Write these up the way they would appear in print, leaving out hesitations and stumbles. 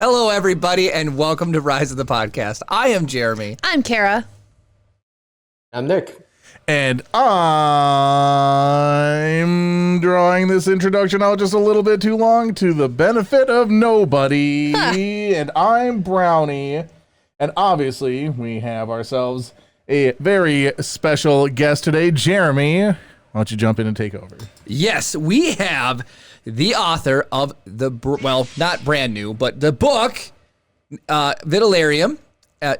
Hello, everybody, and welcome to Rise of the Podcast. I am Jeremy. I'm Kara. I'm Nick. And I'm drawing this introduction out just a little bit too long to the benefit of nobody. And I'm Brownie. And obviously, we have ourselves a very special guest today, Jeremy. Why don't you jump in and take over? Yes, we have the author of not brand new, but the book, Vitalerium,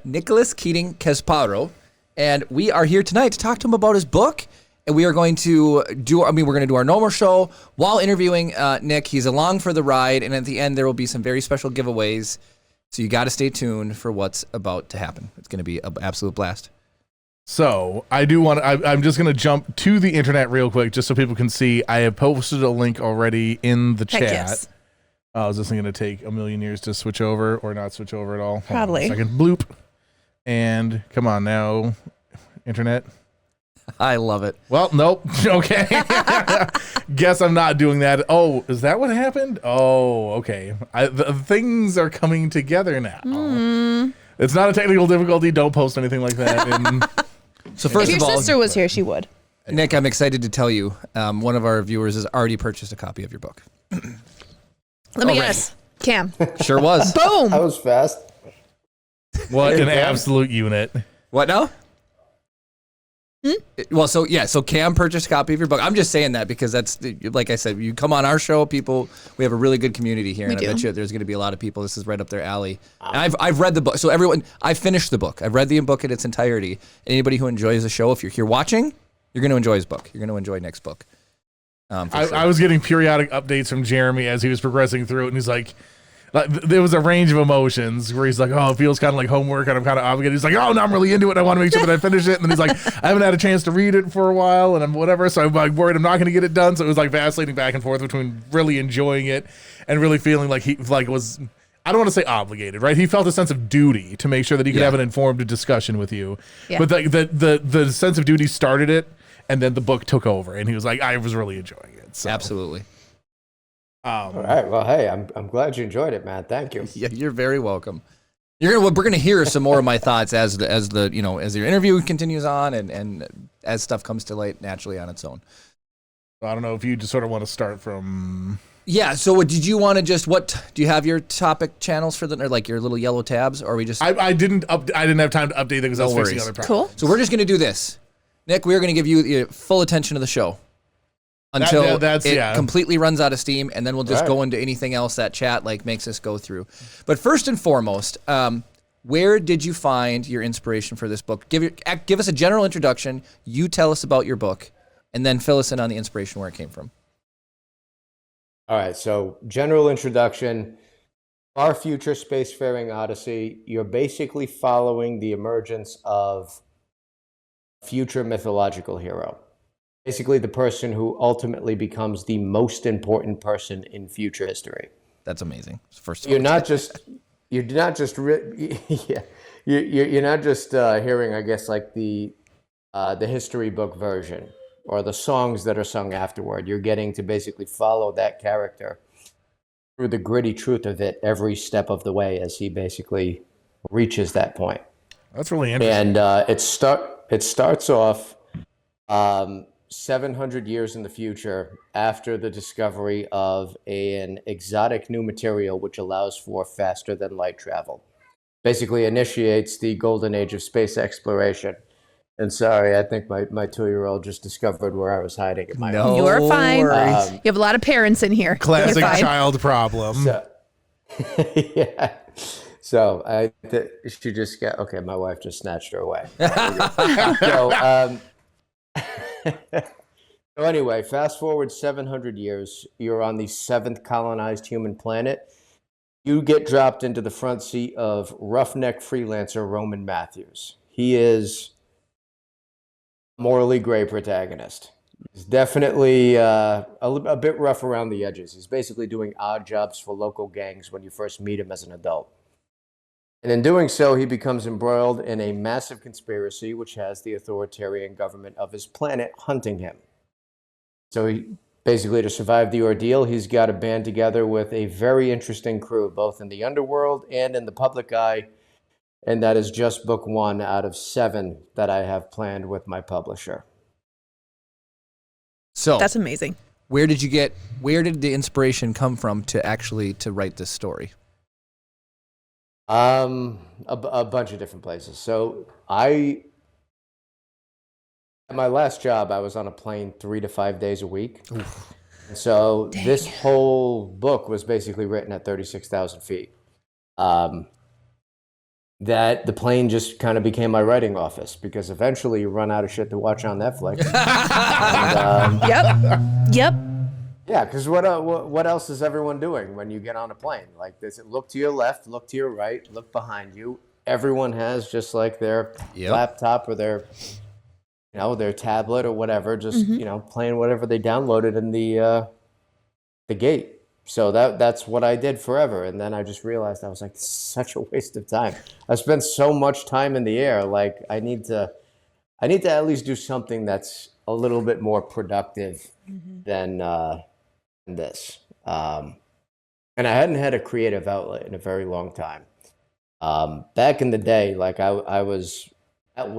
Nicholas Keating Casbarro. And we are here tonight to talk to him about his book. And we are going to we're going to do our normal show while interviewing Nick. He's along for the ride. And at the end, there will be some very special giveaways. So you got to stay tuned for what's about to happen. It's going to be an absolute blast. So I'm just going to jump to the internet real quick just so people can see. I have posted a link already in the chat. Yes. Is this going to take a million years to switch over or not switch over at all? Probably. Hold on a second. Bloop. And come on now, internet. I love it. Well, nope. Okay. Guess I'm not doing that. Oh, is that what happened? Oh, okay. Things are coming together now. It's not a technical difficulty. Don't post anything like that. So first If of your all, sister was here, she would. Nick, I'm excited to tell you, one of our viewers has already purchased a copy of your book. Let me Already. guess. Cam. Sure was. Boom. That was fast. What an absolute unit. What now? So Cam purchased a copy of your book. I'm just saying that because that's, like I said, you come on our show, we have a really good community here. We And do. I bet you there's going to be a lot of people. This is right up their alley. And I've read the book. So I finished the book. I've read the book in its entirety. Anybody who enjoys the show, if you're here watching, you're going to enjoy his book. You're going to enjoy Nick's book. I was getting periodic updates from Jeremy as he was progressing through it, and he's like, there was a range of emotions where he's like, oh, it feels kind of like homework and I'm kind of obligated. He's like, oh, no, I'm really into it. I want to make sure that I finish it. And then he's like, I haven't had a chance to read it for a while and I'm whatever. So I'm like worried I'm not going to get it done. So it was like vacillating back and forth between really enjoying it and really feeling like he was, I don't want to say obligated, right? He felt a sense of duty to make sure that he could have an informed discussion with you. Yeah. But the sense of duty started it and then the book took over and he was like, I was really enjoying it. So. Absolutely. All right. Well, hey, I'm glad you enjoyed it, man. Thank you. Yeah, you're very welcome. We're gonna hear some more of my thoughts as your interview continues on and as stuff comes to light naturally on its own. I don't know if you just sort of want to start from. Yeah. So, did you want to do you have your topic channels for or like your little yellow tabs, or are we just? I didn't have time to update them because I was facing other problems. Cool. So we're just gonna do this, Nick. We're gonna give you full attention to the show until it completely runs out of steam, and then we'll just go into anything else that chat makes us go through. But first and foremost, where did you find your inspiration for this book? Give us a general introduction. You tell us about your book, and then fill us in on the inspiration where it came from. All right. So, general introduction. Our future spacefaring odyssey. You're basically following the emergence of a future mythological hero. Basically, the person who ultimately becomes the most important person in future history. That's amazing. First of You're all, not just hearing, I guess, like the history book version or the songs that are sung afterward. You're getting to basically follow that character through the gritty truth of it every step of the way as he basically reaches that point. That's really interesting. And it starts off 700 years in the future after the discovery of an exotic new material which allows for faster than light travel. Basically initiates the golden age of space exploration. And sorry, I think my 2-year-old just discovered where I was hiding in my room. You are fine. worries. You have a lot of parents in here. Classic You're fine. child problem. So, yeah. So she just got, okay, my wife just snatched her away. So anyway, fast forward 700 years, you're on the 7th colonized human planet. You get dropped into the front seat of roughneck freelancer Roman Matthews. He is a morally gray protagonist. He's definitely a bit rough around the edges. He's basically doing odd jobs for local gangs when you first meet him as an adult. And in doing so, he becomes embroiled in a massive conspiracy which has the authoritarian government of his planet hunting him. So basically, to survive the ordeal, he's got to band together with a very interesting crew, both in the underworld and in the public eye. And that is just book 1 out of 7 that I have planned with my publisher. So That's amazing. where did the inspiration come from to write this story? A bunch of different places. So at my last job, I was on a plane 3 to 5 days a week. Oof. So this whole book was basically written at 36,000 feet. That the plane just kind of became my writing office, because eventually you run out of shit to watch on Netflix. Yep. Yeah, because what else is everyone doing when you get on a plane? Like this, look to your left, look to your right, look behind you. Everyone has just like their laptop or their tablet or whatever, just playing whatever they downloaded in the gate. So that's what I did forever. And then I just realized I was like, this is such a waste of time. I spent so much time in the air. Like I need to at least do something that's a little bit more productive than this. And I hadn't had a creative outlet in a very long time. Back in the day, like that was at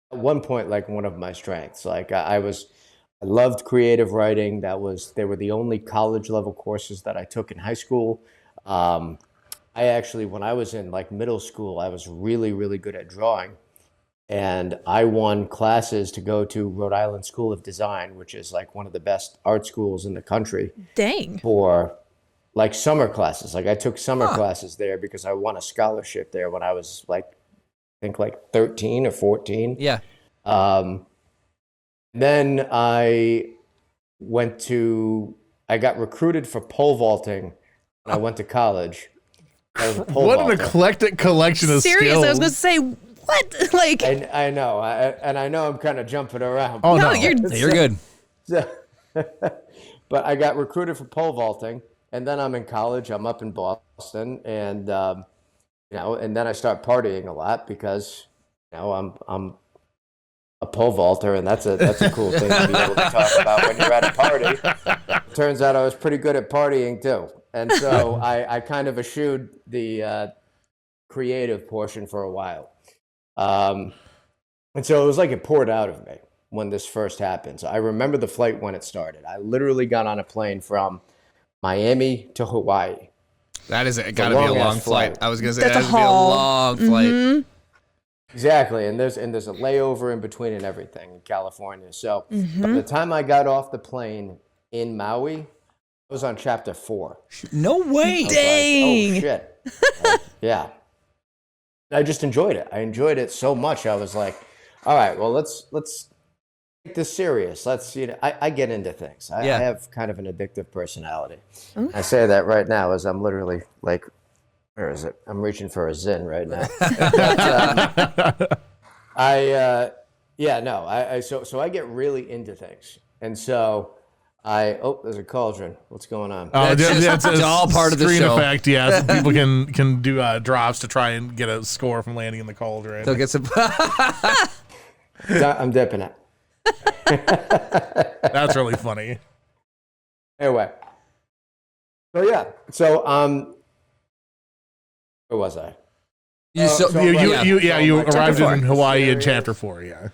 one point like one of my strengths. Like I loved creative writing. They were the only college level courses that I took in high school. I actually, when I was in like middle school, I was really, really good at drawing. And I won classes to go to Rhode Island School of Design, which is like one of the best art schools in the country. Dang. For like summer classes. Like I took summer classes there because I won a scholarship there when I was like, I think like 13 or 14. Yeah. Then I got recruited for pole vaulting when I went to college. I was a pole What vaulter. an eclectic collection of Serious? skills. I was going to say, what? Like, I know. I know I'm kind of jumping around. Oh, no, no. you're You're good. But I got recruited for pole vaulting, and then I'm in college. I'm up in Boston, and and then I start partying a lot because I'm a pole vaulter, and that's a cool thing to be able to talk about when you're at a party. Turns out I was pretty good at partying too, and so I kind of eschewed the creative portion for a while, and so it was like it poured out of me when this first happened. So I remember the flight when it started. I literally got on a plane from Miami to Hawaii. That is got to be a long flight. I was gonna say That's that a would be a haul. long flight. Exactly, and there's a layover in between and everything in California. So by the time I got off the plane in Maui, I was on chapter 4. No way. Dang. Like, oh shit! Yeah, I just enjoyed it. I enjoyed it so much. I was like, all right, well let's take this serious. Let's I get into things. I have kind of an addictive personality. I say that right now as I'm literally like, where is it? I'm reaching for a Zin right now. So I get really into things, and so there's a cauldron. What's going on? Oh, That's all part of the screen show. effect. Yeah, so people can do drops to try and get a score from landing in the cauldron. So get some. I'm dipping it. That's really funny. Anyway, so where was I? You You arrived Chapter in 4. Hawaii in chapter 4. Yeah.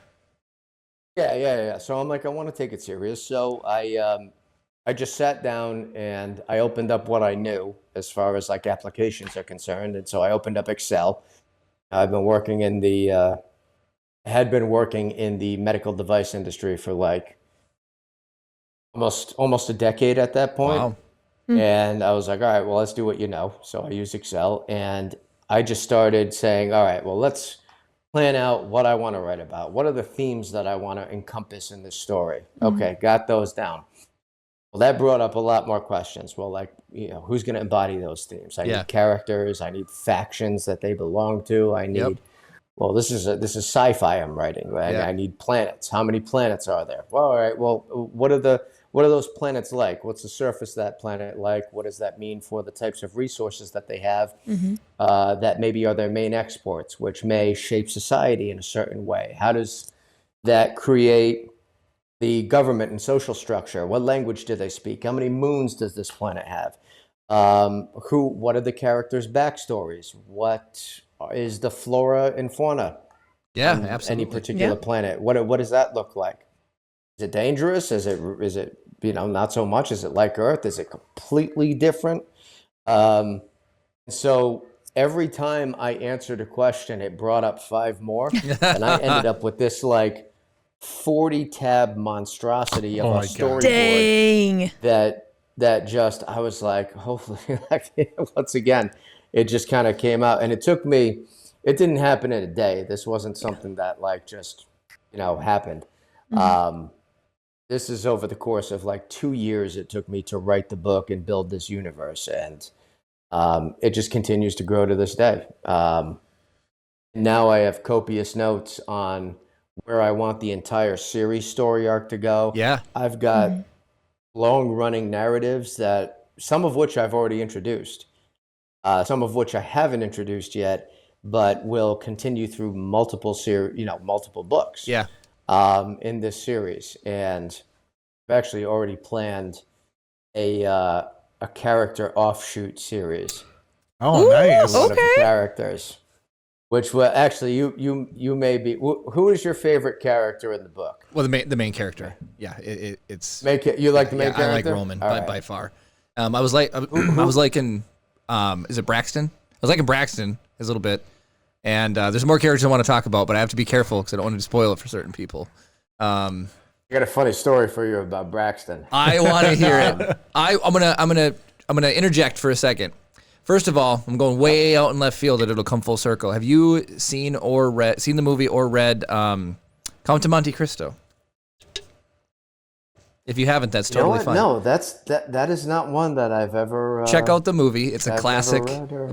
Yeah. So I'm like, I want to take it serious. So I just sat down and I opened up what I knew as far as like applications are concerned. And so I opened up Excel. I've been working in the had been working in the medical device industry for like almost a decade at that point. Wow. And I was like, all right, well, let's do what you know. So I used Excel and I just started saying, all right, well, let's plan out what I want to write about. What are the themes that I want to encompass in this story? Okay, got those down. Well, that brought up a lot more questions. Well, like, who's going to embody those themes? I need characters. I need factions that they belong to. I need, well, this is sci-fi I'm writing. Right? I need planets. How many planets are there? Well, all right. Well, what are those planets like? What's the surface of that planet like? What does that mean for the types of resources that they have that maybe are their main exports, which may shape society in a certain way? How does that create the government and social structure. What language do they speak? How many moons does this planet have? What are the characters' backstories? What is the flora and fauna Yeah, on absolutely. any particular planet? What does that look like? Is it dangerous? Is it not so much? Is it like Earth? Is it completely different? So every time I answered a question, it brought up 5 more, and I ended up with this like 40 tab monstrosity of Oh a my God. storyboard Dang. that just I was like, hopefully, like, once again, it just kind of came out, and it took me. It didn't happen in a day. This wasn't something that like just happened. This is over the course of like 2 years. It took me to write the book and build this universe, and it just continues to grow to this day. Now I have copious notes on where I want the entire series story arc to go. Yeah. I've got long-running narratives that some of which I've already introduced, some of which I haven't introduced yet, but will continue through multiple multiple books. Yeah. In this series, and I've actually already planned a character offshoot series. Oh, nice. One of the characters, which will actually you may be. Who is your favorite character in the book? Well, the main character. Yeah, it's. You like the main character? I like Roman All right. by far. I was liking. Is it Braxton? I was liking Braxton a little bit, and there's more characters I want to talk about, but I have to be careful because I don't want to spoil it for certain people. I got a funny story for you about Braxton. I want to hear it. I'm gonna interject for a second. First of all, I'm going way out in left field that it'll come full circle. Have you seen the movie or read Count of Monte Cristo? If you haven't, that's totally fine. No, that is not one that I've ever. Check out the movie. It's a classic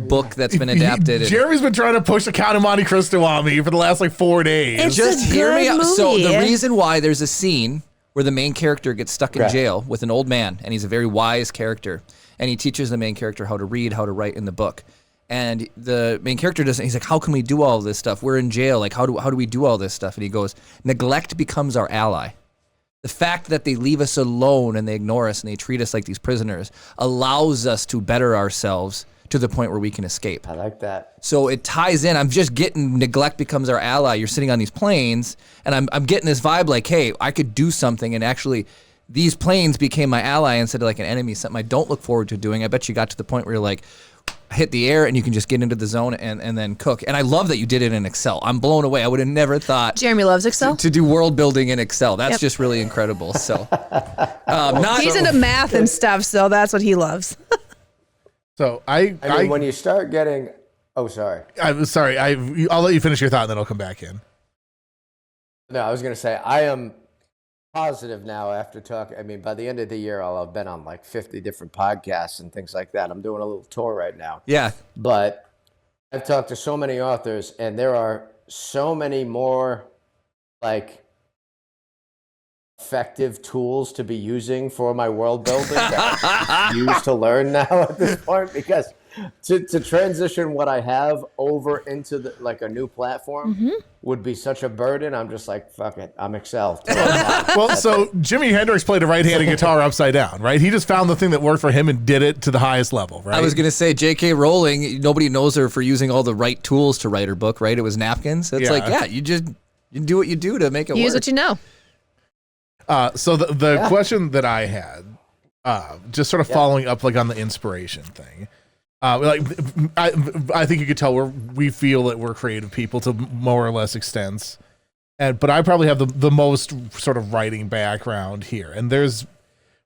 book that's been adapted. Jeremy's been trying to push the Count of Monte Cristo on me for the last like 4 days. It's Just a hear me good out. So movie. the reason why there's a scene where the main character gets stuck in jail with an old man, and he's a very wise character, and he teaches the main character how to read, how to write in the book. And the main character doesn't. He's like, "How can we do all this stuff? We're in jail. Like, how do we do all this stuff?" And he goes, "Neglect becomes our ally." The fact that they leave us alone and they ignore us and they treat us like these prisoners allows us to better ourselves to the point where we can escape. I like that. So it ties in. I'm just getting neglect becomes our ally. You're sitting on these planes, and I'm getting this vibe like, hey, I could do something, and actually these planes became my ally instead of like an enemy, something I don't look forward to doing. I bet you got to the point where you're like, hit the air and you can just get into the zone and then cook. And I love that you did it in Excel. I'm blown away. I would have never thought Jeremy loves Excel. to do world building in Excel. That's just really incredible. So He's into math and stuff, so that's what he loves. So I mean, when you start getting, oh, sorry. I'm sorry. I'll let you finish your thought and then I'll come back in. No, I was going to say, I am positive now after talking. I mean, by the end of the year, I'll have been on like 50 different podcasts and things like that. I'm doing a little tour right now. yeah. But I've talked to so many authors, and there are so many more like effective tools to be using for my world building that I use to learn now at this point, because to transition what I have over into like a new platform would be such a burden. I'm just like, fuck it, I'm Excel. Well, so Jimi Hendrix played a right-handed guitar upside down, right? He just found the thing that worked for him and did it to the highest level, right? I was going to say, J.K. Rowling, nobody knows her for using all the right tools to write her book, right? It was napkins. It's like, yeah, you do what you do to make it Use work. what you know. So the question that I had, just sort of following up like on the inspiration thing, like I think you could tell we feel that we're creative people to more or less extents, but I probably have the most sort of writing background here. And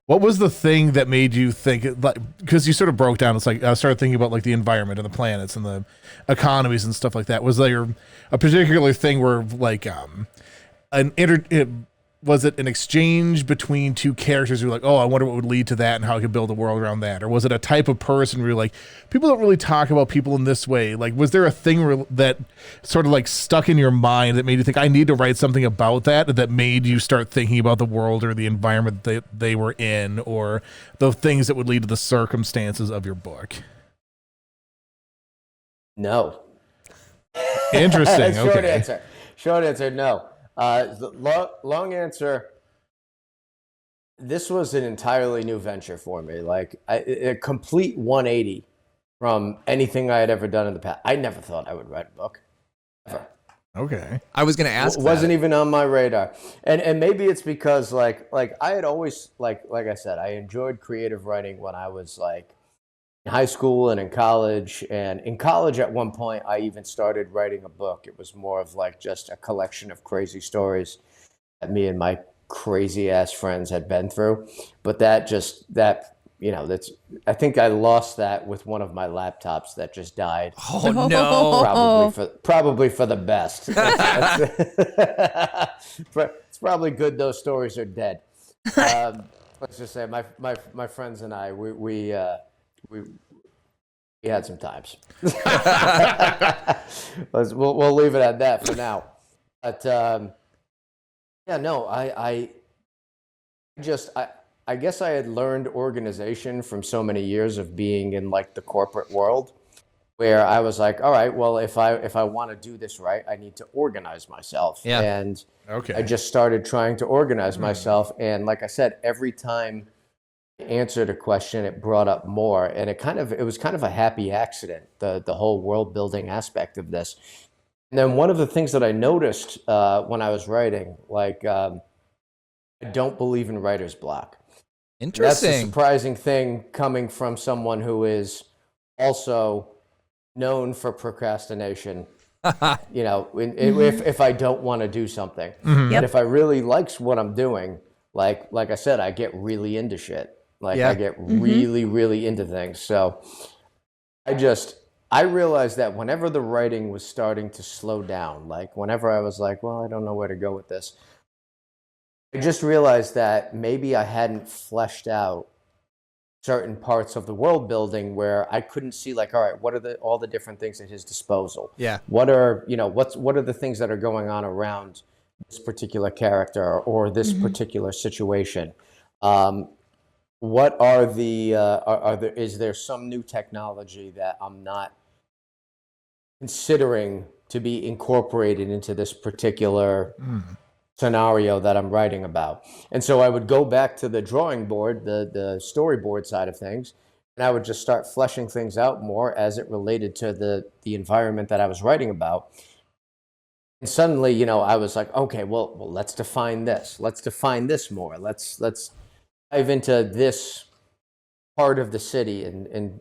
what was the thing that made you think, like, because you sort of broke down, it's like I started thinking about like the environment and the planets and the economies and stuff like that. Was there a particular thing where like was it an exchange between two characters who were like, oh, I wonder what would lead to that and how I could build a world around that? Or was it a type of person where you're like, people don't really talk about people in this way? Like, was there a thing that sort of like stuck in your mind that made you think, I need to write something about that made you start thinking about the world or the environment that they were in, or the things that would lead to the circumstances of your book? No. Interesting. Short Okay. answer. Short answer, no. The long answer, this was an entirely new venture for me. Like a complete 180 from anything I had ever done in the past. I never thought I would write a book, ever. Okay. I was going to ask Wasn't even on my radar. And maybe it's because like I had always like I said, I enjoyed creative writing when I was like in high school and in college. And in college at one point I even started writing a book. It was more of like just a collection of crazy stories that me and my crazy ass friends had been through. But that's I think I lost that with one of my laptops that just died. Oh no. Probably for the best. It's probably good those stories are dead. Let's just say my friends and I we had some times. We'll leave it at that for now. But yeah, no, I guess I had learned organization from so many years of being in like the corporate world, where I was like, all right, well, if I want to do this right, I need to organize myself. Yeah. And Okay. I just started trying to organize myself. And like I said, every time I answered a question, it brought up more. And it was kind of a happy accident, the whole world building aspect of this. And then one of the things that I noticed when I was writing, like, I don't believe in writer's block. Interesting. That's a surprising thing coming from someone who is also known for procrastination. If I don't want to do something, and if I really likes what I'm doing, like I said, I get really into shit. Like I get really, really into things. So I realized that whenever the writing was starting to slow down, like whenever I was like, well, I don't know where to go with this, I just realized that maybe I hadn't fleshed out certain parts of the world building where I couldn't see like, all right, what are all the different things at his disposal? Yeah. What are the things that are going on around this particular character or this particular situation? What are is there some new technology that I'm not considering to be incorporated into this particular scenario that I'm writing about? And so I would go back to the drawing board, the storyboard side of things, and I would just start fleshing things out more as it related to the environment that I was writing about. And suddenly, I was like, okay, well, let's define this. Let's define this more. Let's dive into this part of the city and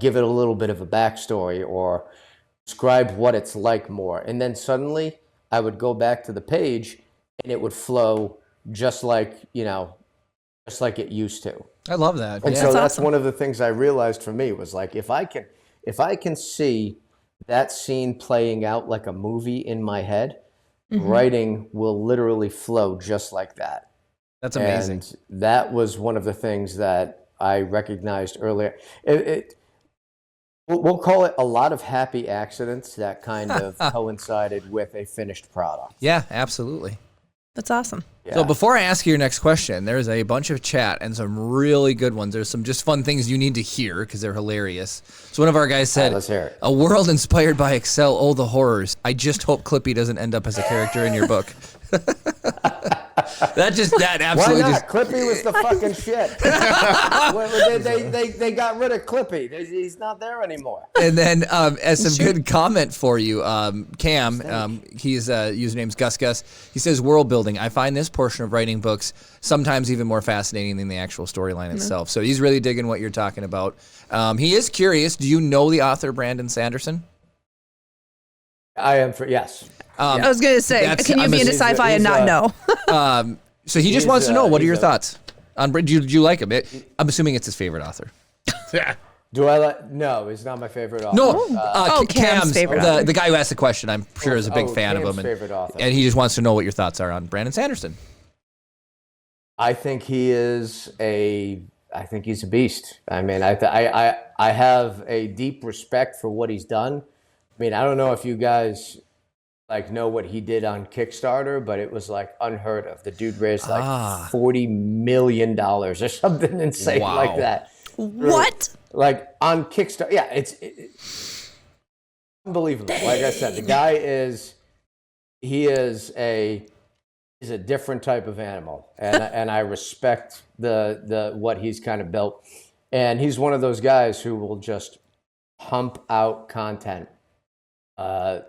give it a little bit of a backstory or describe what it's like more. And then suddenly I would go back to the page and it would flow just like it used to. I love that. And Yeah. so that's awesome. one of the things I realized for me was like, if I can see that scene playing out like a movie in my head, writing will literally flow just like that. That's amazing. And that was one of the things that I recognized earlier. We'll call it a lot of happy accidents that kind of coincided with a finished product. Yeah, absolutely. That's awesome. Yeah. So before I ask you your next question, there's a bunch of chat and some really good ones. There's some just fun things you need to hear because they're hilarious. So one of our guys said, let's hear it. "A world inspired by Excel. Oh, the horrors. I just hope Clippy doesn't end up as a character in your book." That absolutely Why not? just. Clippy was the fucking shit. They got rid of Clippy. He's not there anymore. And then as some good comment for you, Cam, his username's Gus Gus. He says, "World building. I find this portion of writing books sometimes even more fascinating than the actual storyline itself." So he's really digging what you're talking about. He is curious. Do you know the author Brandon Sanderson? I am yes. I was going to say, can you be into sci-fi and not know? So he just wants to know, what are your thoughts on? Do you like him? I'm assuming it's his favorite author. Yeah. Do I like? No, he's not my favorite author. No, Cam's favorite author. the guy who asked the question, I'm sure is a big fan of Cam's him, favorite author. and he just wants to know what your thoughts are on Brandon Sanderson. I think he's a beast. I mean, I have a deep respect for what he's done. I mean, I don't know if you guys know what he did on Kickstarter, but it was like unheard of. The dude raised like $40 million or something insane like that. What? Like on Kickstarter. Yeah, it's unbelievable. Like I said, the guy is is a different type of animal, and I respect the what he's kind of built. And he's one of those guys who will just pump out content at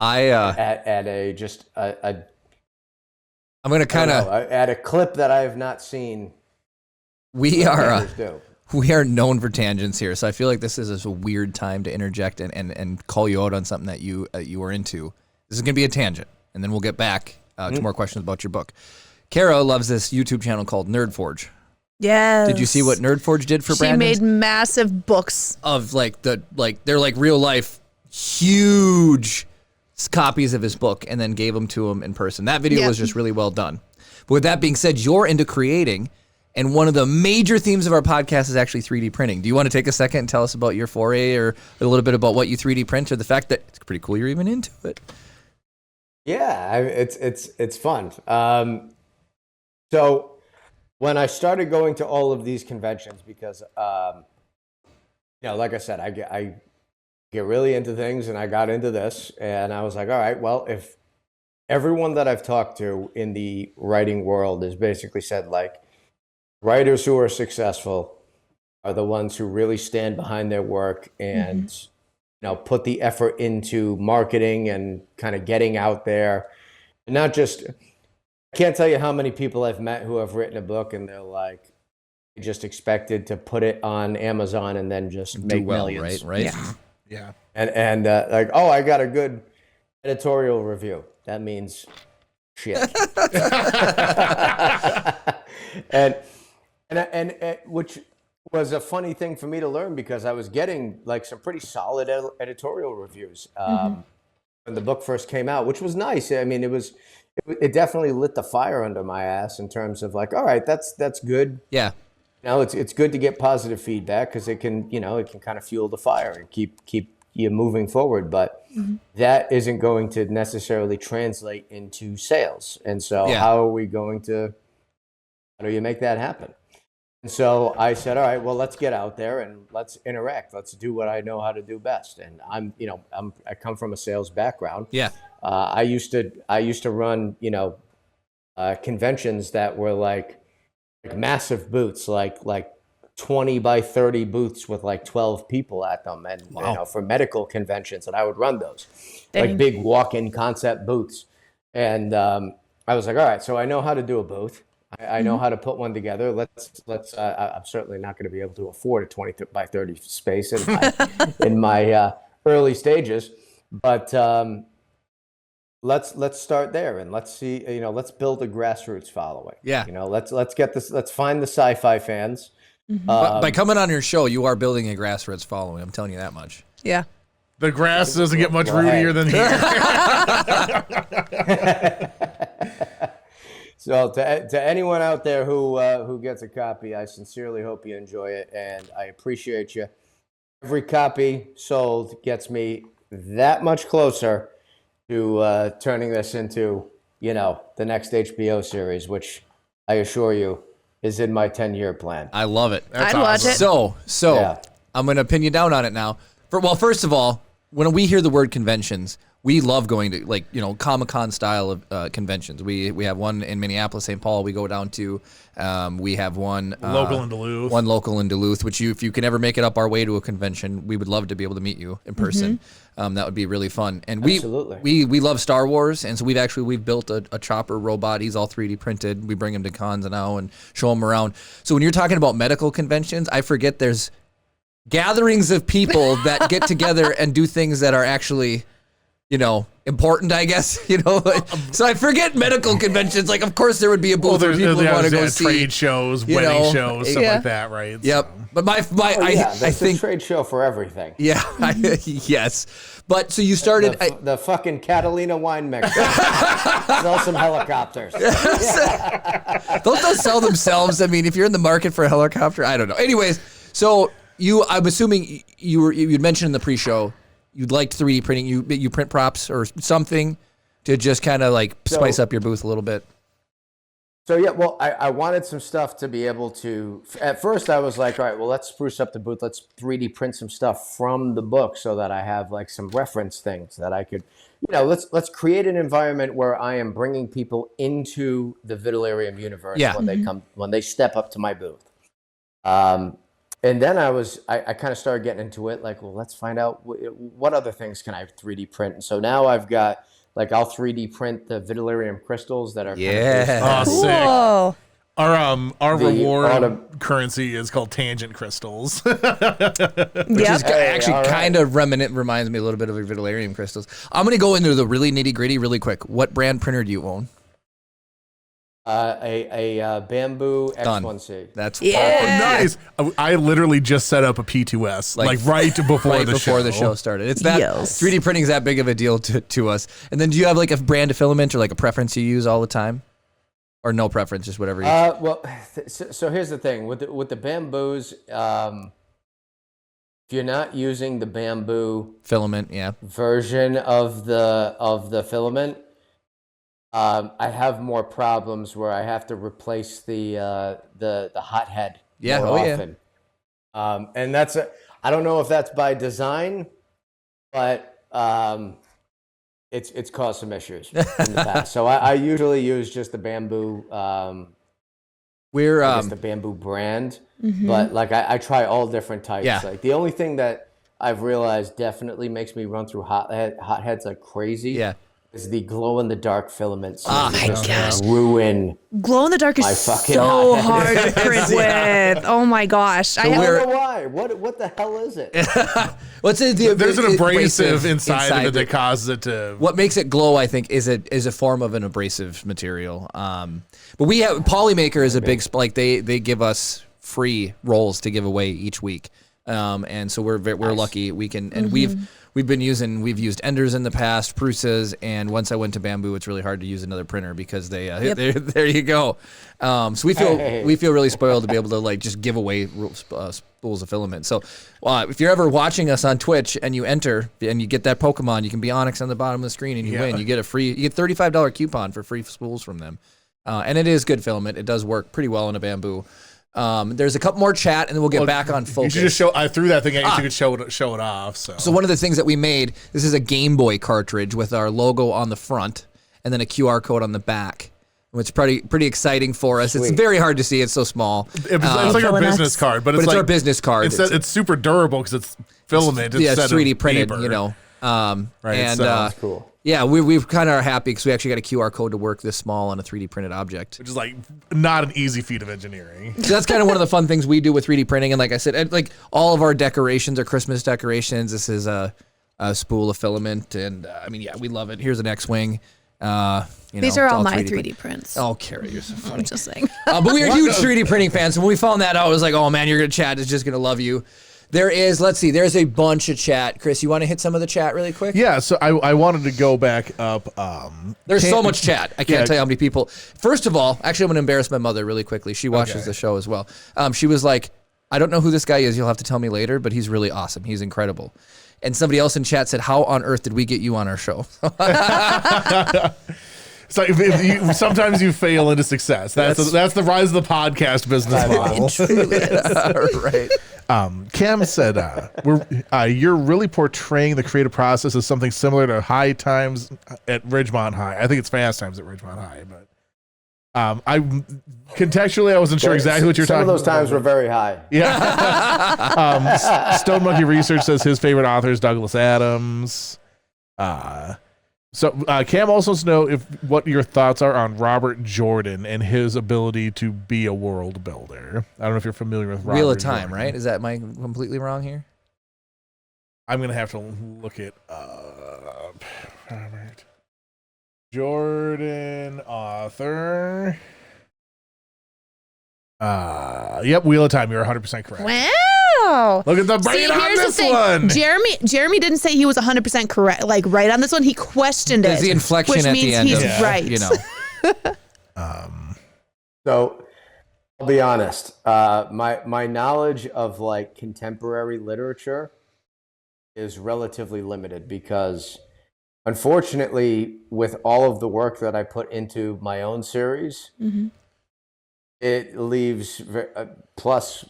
a just a I'm going to kind of at a clip that I have not seen. We are known for tangents here, so I feel like this is a weird time to interject and call you out on something that you were into. This is going to be a tangent, and then we'll get back to more questions about your book. Kara loves this YouTube channel called Nerd Forge. Yes. Did you see what Nerd Forge did for Brandon? She made massive books of they're like real life huge copies of his book, and then gave them to him in person. That video was just really well done. But with that being said, you're into creating, and one of the major themes of our podcast is actually 3D printing. Do you want to take a second and tell us about your foray, or a little bit about what you 3D print, or the fact that it's pretty cool you're even into it? Yeah, it's fun. So when I started going to all of these conventions, because like I said, I get really into things, and I got into this, and I was like, all right, well, if everyone that I've talked to in the writing world has basically said, like, writers who are successful are the ones who really stand behind their work and put the effort into marketing and kind of getting out there, and not just. I can't tell you how many people I've met who have written a book and they're like, just expected to put it on Amazon and then just make millions. Right? Yeah. And like, oh, I got a good editorial review. That means shit. and which was a funny thing for me to learn, because I was getting like some pretty solid editorial reviews when the book first came out, which was nice. I mean, it definitely lit the fire under my ass in terms of like, all right, that's good. Yeah. It's good to get positive feedback, because it can kind of fuel the fire and keep you moving forward. But that isn't going to necessarily translate into sales. And so how do you make that happen? And so I said, all right, well, let's get out there and let's interact. Let's do what I know how to do best. And I come from a sales background. Yeah. I used to run, conventions that were like massive booths, like 20 by 30 booths with like 12 people at them. And, for medical conventions, and I would run those. Dang. Like big walk-in concept booths. And I was like, all right, so I know how to do a booth. I know how to put one together. I'm certainly not going to be able to afford a 20 by 30 space in my early stages, but let's start there, and let's see. Let's build a grassroots following. Yeah. Let's get this. Let's find the sci-fi fans. By coming on your show, you are building a grassroots following. I'm telling you that much. Yeah. The grass doesn't get much rootier than here. So to anyone out there who gets a copy, I sincerely hope you enjoy it, and I appreciate you. Every copy sold gets me that much closer to turning this into, the next HBO series, which I assure you is in my 10-year plan. I love it. I'd watch it. So I'm going to pin you down on it now. First of all, when we hear the word conventions, we love going to Comic-Con style of conventions. We have one in Minneapolis, St. Paul. We go down to. We have one local in Duluth. One local in Duluth. Which if you can ever make it up our way to a convention, we would love to be able to meet you in person. That would be really fun. And we love Star Wars, and so we've built a chopper robot. He's all 3D printed. We bring him to cons now and show him around. So when you're talking about medical conventions, I forget there's gatherings of people that get together and do things that are actually, important, I guess, So I forget medical conventions. Like, of course, there would be a booth where people want to go see trade shows, wedding shows, stuff like that, right? Yep. So. But I think a trade show for everything. Yeah. Yes. But so you started the fucking Catalina wine mixer. Sell some helicopters. Don't those sell themselves? I mean, if you're in the market for a helicopter, I don't know. Anyways, so I'm assuming you'd mentioned in the pre-show. You'd liked 3D printing. You print props or something to just kind of like spice up your booth a little bit. So yeah, well, I wanted some stuff to be able to. At first, I was like, all right, well, let's spruce up the booth. Let's 3D print some stuff from the book so that I have like some reference things that I could, let's create an environment where I am bringing people into the Vitalerium universe when they step up to my booth. And then I kind of started getting into it. Like, well, let's find out what other things can I 3D print. And so now I've got. Like I'll 3D print the Vitalerium crystals that are sick. Our reward currency is called tangent crystals. Which is actually kind of reminds me a little bit of your Vitalerium crystals. I'm going to go into the really nitty gritty really quick. What brand printer do you own? A Bamboo X1C. That's nice. I literally just set up a P2S like right before the show started. It's that 3D printing is that big of a deal to us. And then do you have like a brand of filament or like a preference you use all the time, or no preference, just whatever? So here's the thing with the bamboos. If you're not using the bamboo filament, version of the filament. I have more problems where I have to replace the hot head more often. And I don't know if that's by design, but it's caused some issues in the past. So I usually use just the bamboo. The bamboo brand, but like I try all different types. Yeah. Like the only thing that I've realized definitely makes me run through hot heads like crazy. Yeah. Is the glow-in-the-dark filaments. Oh my gosh. Ruin. Glow-in-the-dark is so hard to print with. Oh my gosh. So I don't know why. What the hell is it? There's an abrasive inside of it that causes it to... What makes it glow, I think, is a form of an abrasive material. But we have... Polymaker is a big... Like, they give us free rolls to give away each week. And so we're lucky. We can... And we've used Enders in the past, Prusas, and once I went to Bamboo, it's really hard to use another printer because there you go. So we feel really spoiled to be able to like just give away spools of filament. So if you're ever watching us on Twitch and you enter and you get that Pokemon, you can be Onyx on the bottom of the screen and you win. You get $35 coupon for free spools from them, and it is good filament. It does work pretty well in a Bamboo. There's a couple more chat, and then we'll get back on focus. You should just show. I threw that thing at you so you could show it off. So one of the things that we made, this is a Game Boy cartridge with our logo on the front, and then a QR code on the back, which is pretty exciting for us. Sweet. It's very hard to see. It's so small. It's like our business card, but it's like our business card. It's super durable because it's filament. It's 3D printed. Paper. Right. And that's cool. Yeah, we kind of are happy because we actually got a QR code to work this small on a 3D printed object. Which is like not an easy feat of engineering. So that's kind of one of the fun things we do with 3D printing. And like I said, like all of our decorations are Christmas decorations. This is a spool of filament. And we love it. Here's an X-Wing. These are all my 3D prints. Oh, Carrie, you're so funny. I'm just saying. But we are huge 3D printing fans. So when we found that out, I was like, oh man, your chat is just going to love you. There's a bunch of chat. Chris, you want to hit some of the chat really quick? Yeah, so I wanted to go back up. There's so much chat. I can't tell you how many people. First of all, actually, I'm going to embarrass my mother really quickly. She watches the show as well. She was like, I don't know who this guy is. You'll have to tell me later, but he's really awesome. He's incredible. And somebody else in chat said, how on earth did we get you on our show? So sometimes you fail into success. That's the rise of the podcast business model. Right. Cam said, "You're really portraying the creative process as something similar to High Times at Ridgemont High. I think it's Fast Times at Ridgemont High, but I contextually I wasn't sure exactly what you're talking about. Some of those times were very high. Yeah. Stone Monkey Research says his favorite author is Douglas Adams. So Cam also wants to know what your thoughts are on Robert Jordan and his ability to be a world builder. I don't know if you're familiar with Robert Wheel of Time, Jordan. right? Am I completely wrong here? I'm going to have to look it up. Robert Jordan, author. Yep, Wheel of Time. You're 100% correct. Wow. Look at the brain on this one. Jeremy didn't say he was 100% correct, like right on this one. He questioned it. There's the inflection which at means the end. He's right. So I'll be honest. My knowledge of like contemporary literature is relatively limited because, unfortunately, with all of the work that I put into my own series, it leaves plus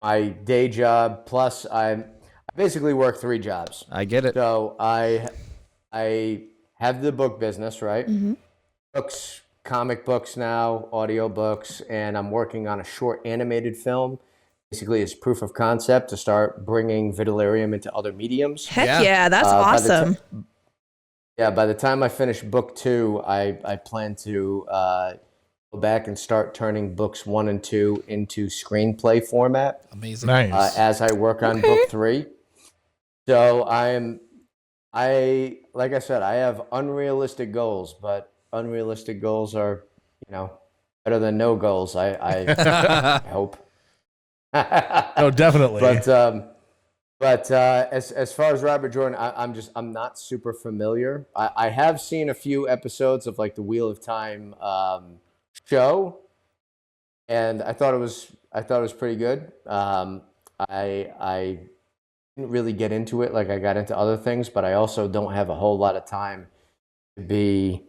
my day job, plus I basically work 3 jobs. I get it. So I have the book business, right? Books, comic books now, audio books, and I'm working on a short animated film, basically as proof of concept to start bringing Vitalerium into other mediums. Heck Yeah. yeah, that's awesome. By the time I finish book 2, I plan to go back and start turning books 1 and 2 into screenplay format. Amazing. Nice. As I work on book 3. So like I said, I have unrealistic goals, but unrealistic goals are, better than no goals. I hope. Oh, definitely. But as far as Robert Jordan, I'm not super familiar. I have seen a few episodes of like the Wheel of Time show, and I thought it was pretty good. I didn't really get into it like I got into other things, but I also don't have a whole lot of time to be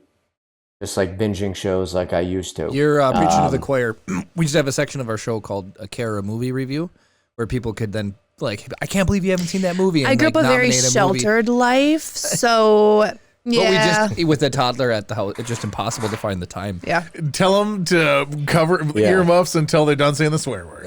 just like binging shows like I used to. You're preaching to the choir. We just have a section of our show called a Kara movie review, where people could then I can't believe you haven't seen that movie. And, I grew up a very sheltered life, so yeah. But with a toddler at the house, it's just impossible to find the time. Yeah. Tell them to cover earmuffs until they're done saying the swear word.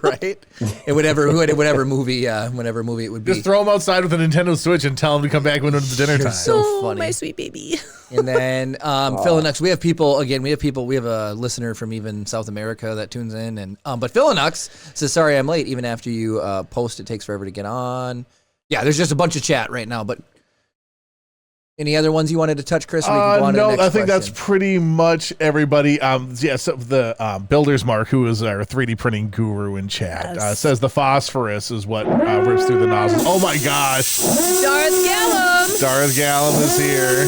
Right? And whatever movie it would be. Just throw them outside with a Nintendo Switch and tell them to come back when it's dinner time. So funny. My sweet baby. And then Philonux, we have a listener from even South America that tunes in, and but Philonux says, sorry I'm late, even after you post, it takes forever to get on. Yeah, there's just a bunch of chat right now, but any other ones you wanted to touch, Chris? Or we can go on to the next I think that's question? pretty much everybody. So the Builder's Mark, who is our 3D printing guru in chat, Yes. says the phosphorus is what rips through the nozzle. Oh my gosh. Darth Gallum. Darth Gallum is here.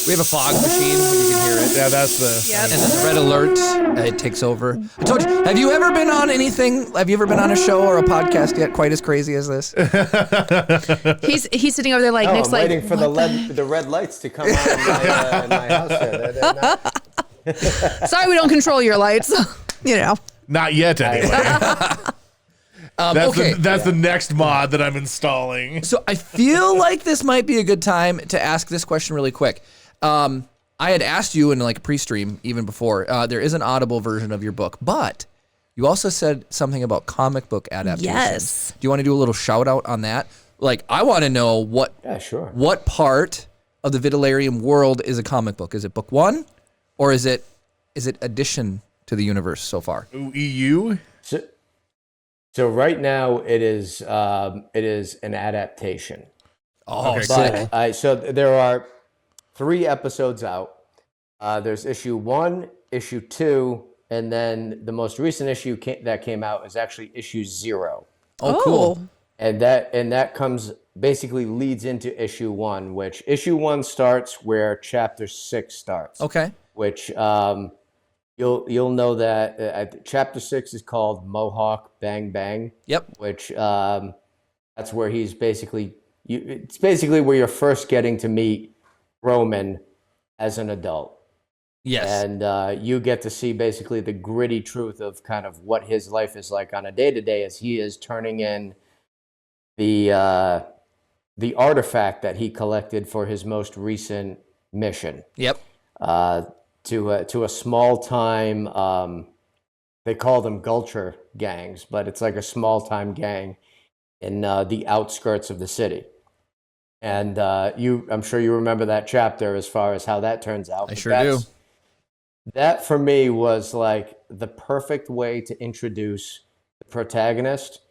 We have a fog machine, you can hear it. Yeah, that's the... Yep. And then the red alert, it takes over. I told you, have you ever been on anything? Have you ever been on a show or a podcast yet quite as crazy as this? He's sitting over there like Nick's I'm like waiting for the red lights to come on in my house. They're not- sorry we don't control your lights. Not yet, anyway. That's the next mod that I'm installing. So I feel like this might be a good time to ask this question really quick. I had asked you in like a pre-stream even before. There is an Audible version of your book, but you also said something about comic book adaptations. Yes. Do you want to do a little shout out on that? Like, I want to know what part of the Vitalerium world is a comic book. Is it book 1, or is it addition to the universe so far? Ooh, EU. So right now it is an adaptation. Oh, Okay, sick. But so there are 3 episodes out. There's issue 1, issue 2, and then the most recent issue that came out is actually issue 0. Oh, cool. And that comes basically leads into issue 1, which issue 1 starts where chapter 6 starts. Okay. Which you'll know that chapter 6 is called Mohawk Bang Bang. Yep. Which that's where he's basically it's basically where you're first getting to meet Roman as an adult. Yes. And you get to see basically the gritty truth of kind of what his life is like on a day-to-day as he is turning in the artifact that he collected for his most recent mission. Yep. To a small-time, they call them Gulcher gangs, but it's like a small-time gang in the outskirts of the city. And I'm sure you remember that chapter as far as how that turns out. I sure do. That for me was like the perfect way to introduce the protagonist,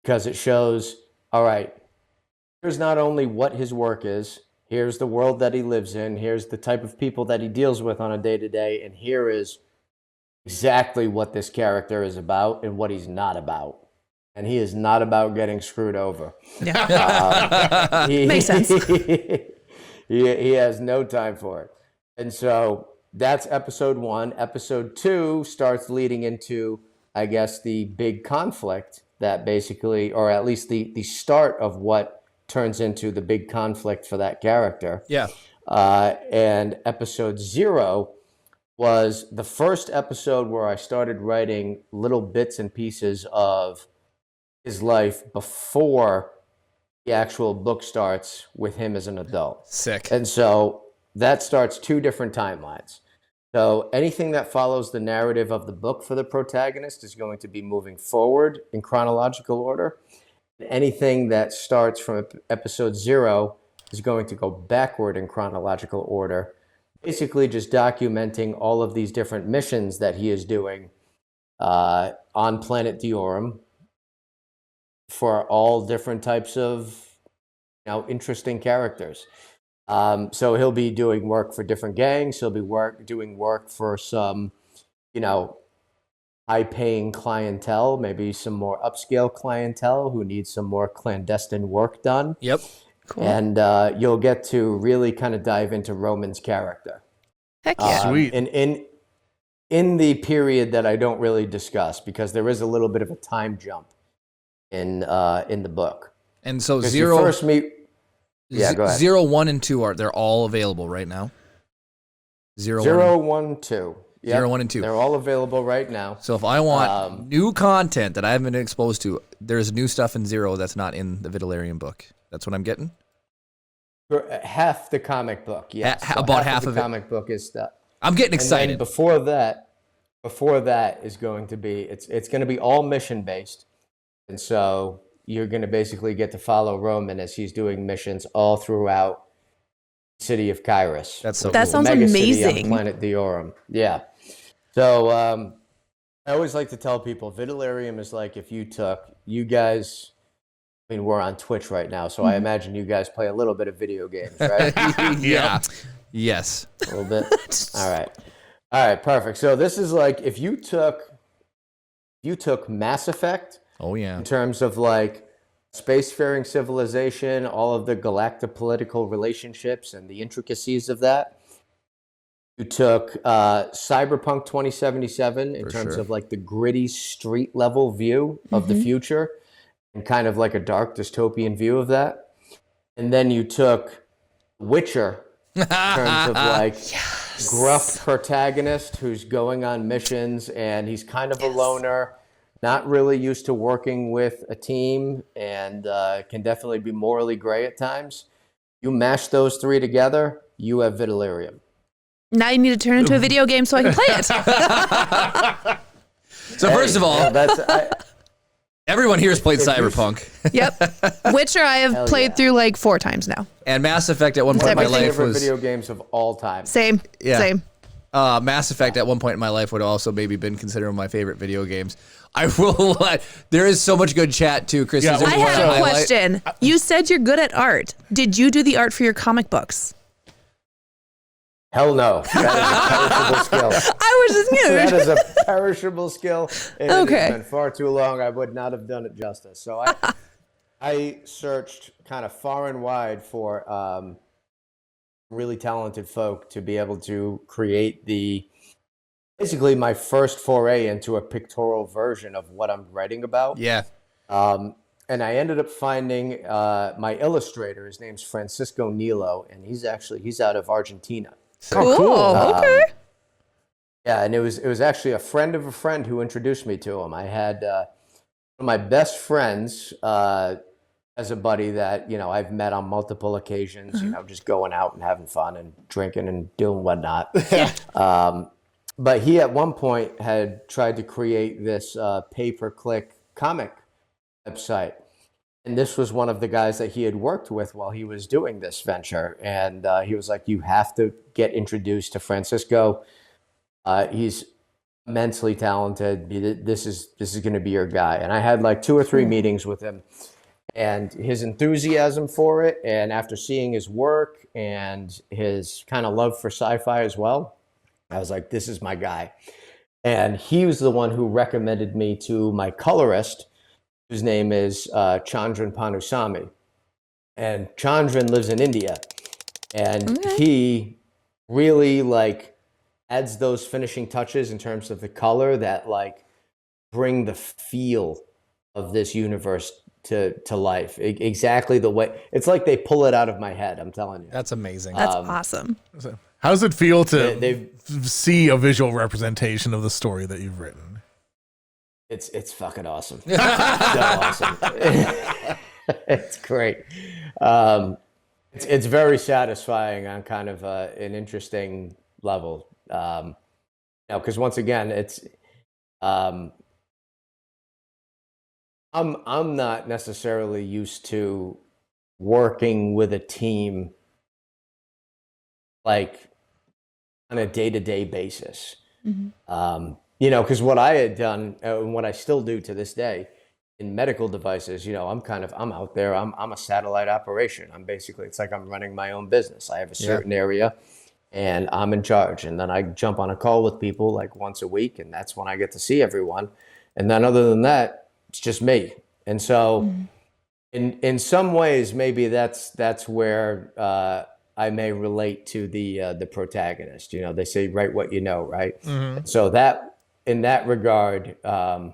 because it shows, all right, here's not only what his work is, here's the world that he lives in, here's the type of people that he deals with on a day-to-day, and here is exactly what this character is about and what he's not about. And he is not about getting screwed over. Yeah. Makes sense. He has no time for it. And so that's episode 1. Episode 2 starts leading into, I guess, the big conflict that basically, or at least the start of what turns into the big conflict for that character. Yeah. And episode 0 was the first episode where I started writing little bits and pieces of his life before the actual book starts with him as an adult. Sick. And so that starts two different timelines. So anything that follows the narrative of the book for the protagonist is going to be moving forward in chronological order. Anything that starts from episode 0 is going to go backward in chronological order, basically just documenting all of these different missions that he is doing on planet Diorum for all different types of interesting characters. So he'll be doing work for different gangs. He'll be doing work for some, high-paying clientele, maybe some more upscale clientele who needs some more clandestine work done. Yep. Cool. And you'll get to really kind of dive into Roman's character. Heck yeah. Sweet. In the period that I don't really discuss, because there is a little bit of a time jump in the book. And so Because zero, you first meet. Yeah, go ahead. 0, 1, and 2 they're all available right now. 0, 0, 1, 1, 2. Yep. 0, 1, and 2. They're all available right now. So if I want new content that I haven't been exposed to, there's new stuff in 0 that's not in the Vitalerium book. That's what I'm getting? For half the comic book, yes. So about half the of it. comic book is stuff. I'm getting And excited. then before that is going to be it's going to be all mission based, and so you're going to basically get to follow Roman as he's doing missions all throughout the city of Kairos. That's so That cool. sounds Mega city on amazing. planet Diorum. Yeah. So I always like to tell people Vitalerium is like if you guys. I mean, we're on Twitch right now, so I imagine you guys play a little bit of video games, right? Yeah. Yes. A little bit. All right, perfect. So this is like if you took Mass Effect Oh, yeah. in terms of like spacefaring civilization, all of the galactic political relationships and the intricacies of that. You took Cyberpunk 2077 in terms sure. of like the gritty street level view of the future and kind of like a dark dystopian view of that. And then you took Witcher in terms of like gruff protagonist who's going on missions and he's kind of a loner, not really used to working with a team, and can definitely be morally gray at times. You mash those three together, you have Vitalerium. Now you need to turn into a video game so I can play it. So first of all, That's everyone here has played Cyberpunk. Yep. Witcher I have Hell played yeah. through like 4 times now. And Mass Effect at one point in my my life favorite was... video games of all time. Same. Yeah. Same. Mass Effect at one point in my life would also maybe been considered one of my favorite video games. I will let... There is so much good chat too, Chris. Yeah, Is there I anyone had to a highlight? question. You said you're good at art. Did you do the art for your comic books? Hell no. That is a perishable skill. I was just That new. is a perishable skill. And It Okay. has been far too long. I would not have done it justice. So I searched kind of far and wide for really talented folk to be able to create basically my first foray into a pictorial version of what I'm writing about. Yeah. And I ended up finding my illustrator. His name's Francisco Nilo, and he's out of Argentina. Cool. Okay. Yeah, and it was actually a friend of a friend who introduced me to him. I had one of my best friends as a buddy that I've met on multiple occasions. Just going out and having fun and drinking and doing whatnot. But he at one point had tried to create this pay-per-click comic website. And this was one of the guys that he had worked with while he was doing this venture. And he was like, you have to get introduced to Francisco. He's immensely talented. This is going to be your guy. And I had like 2 or 3 meetings with him. And his enthusiasm for it, and after seeing his work and his kind of love for sci-fi as well, I was like, this is my guy. And he was the one who recommended me to my colorist, whose name is Chandran Panusamy. And Chandran lives in India. And he really adds those finishing touches in terms of the color that bring the feel of this universe to life. Exactly the way. It's like they pull it out of my head, I'm telling you. That's amazing. That's awesome. How does it feel to they've see a visual representation of the story that you've written? It's fucking awesome. So awesome. It's great. It's very satisfying on kind of an interesting level. Because once again, it's I'm not necessarily used to working with a team like on a day-to-day basis. Because what I had done and what I still do to this day in medical devices, I'm out there, I'm a satellite operation. It's like I'm running my own business. I have a certain area and I'm in charge. And then I jump on a call with people like once a week, and that's when I get to see everyone. And then other than that, it's just me. And so in some ways, maybe that's where I may relate to the protagonist. They say, write what you know, right? So that in that regard, I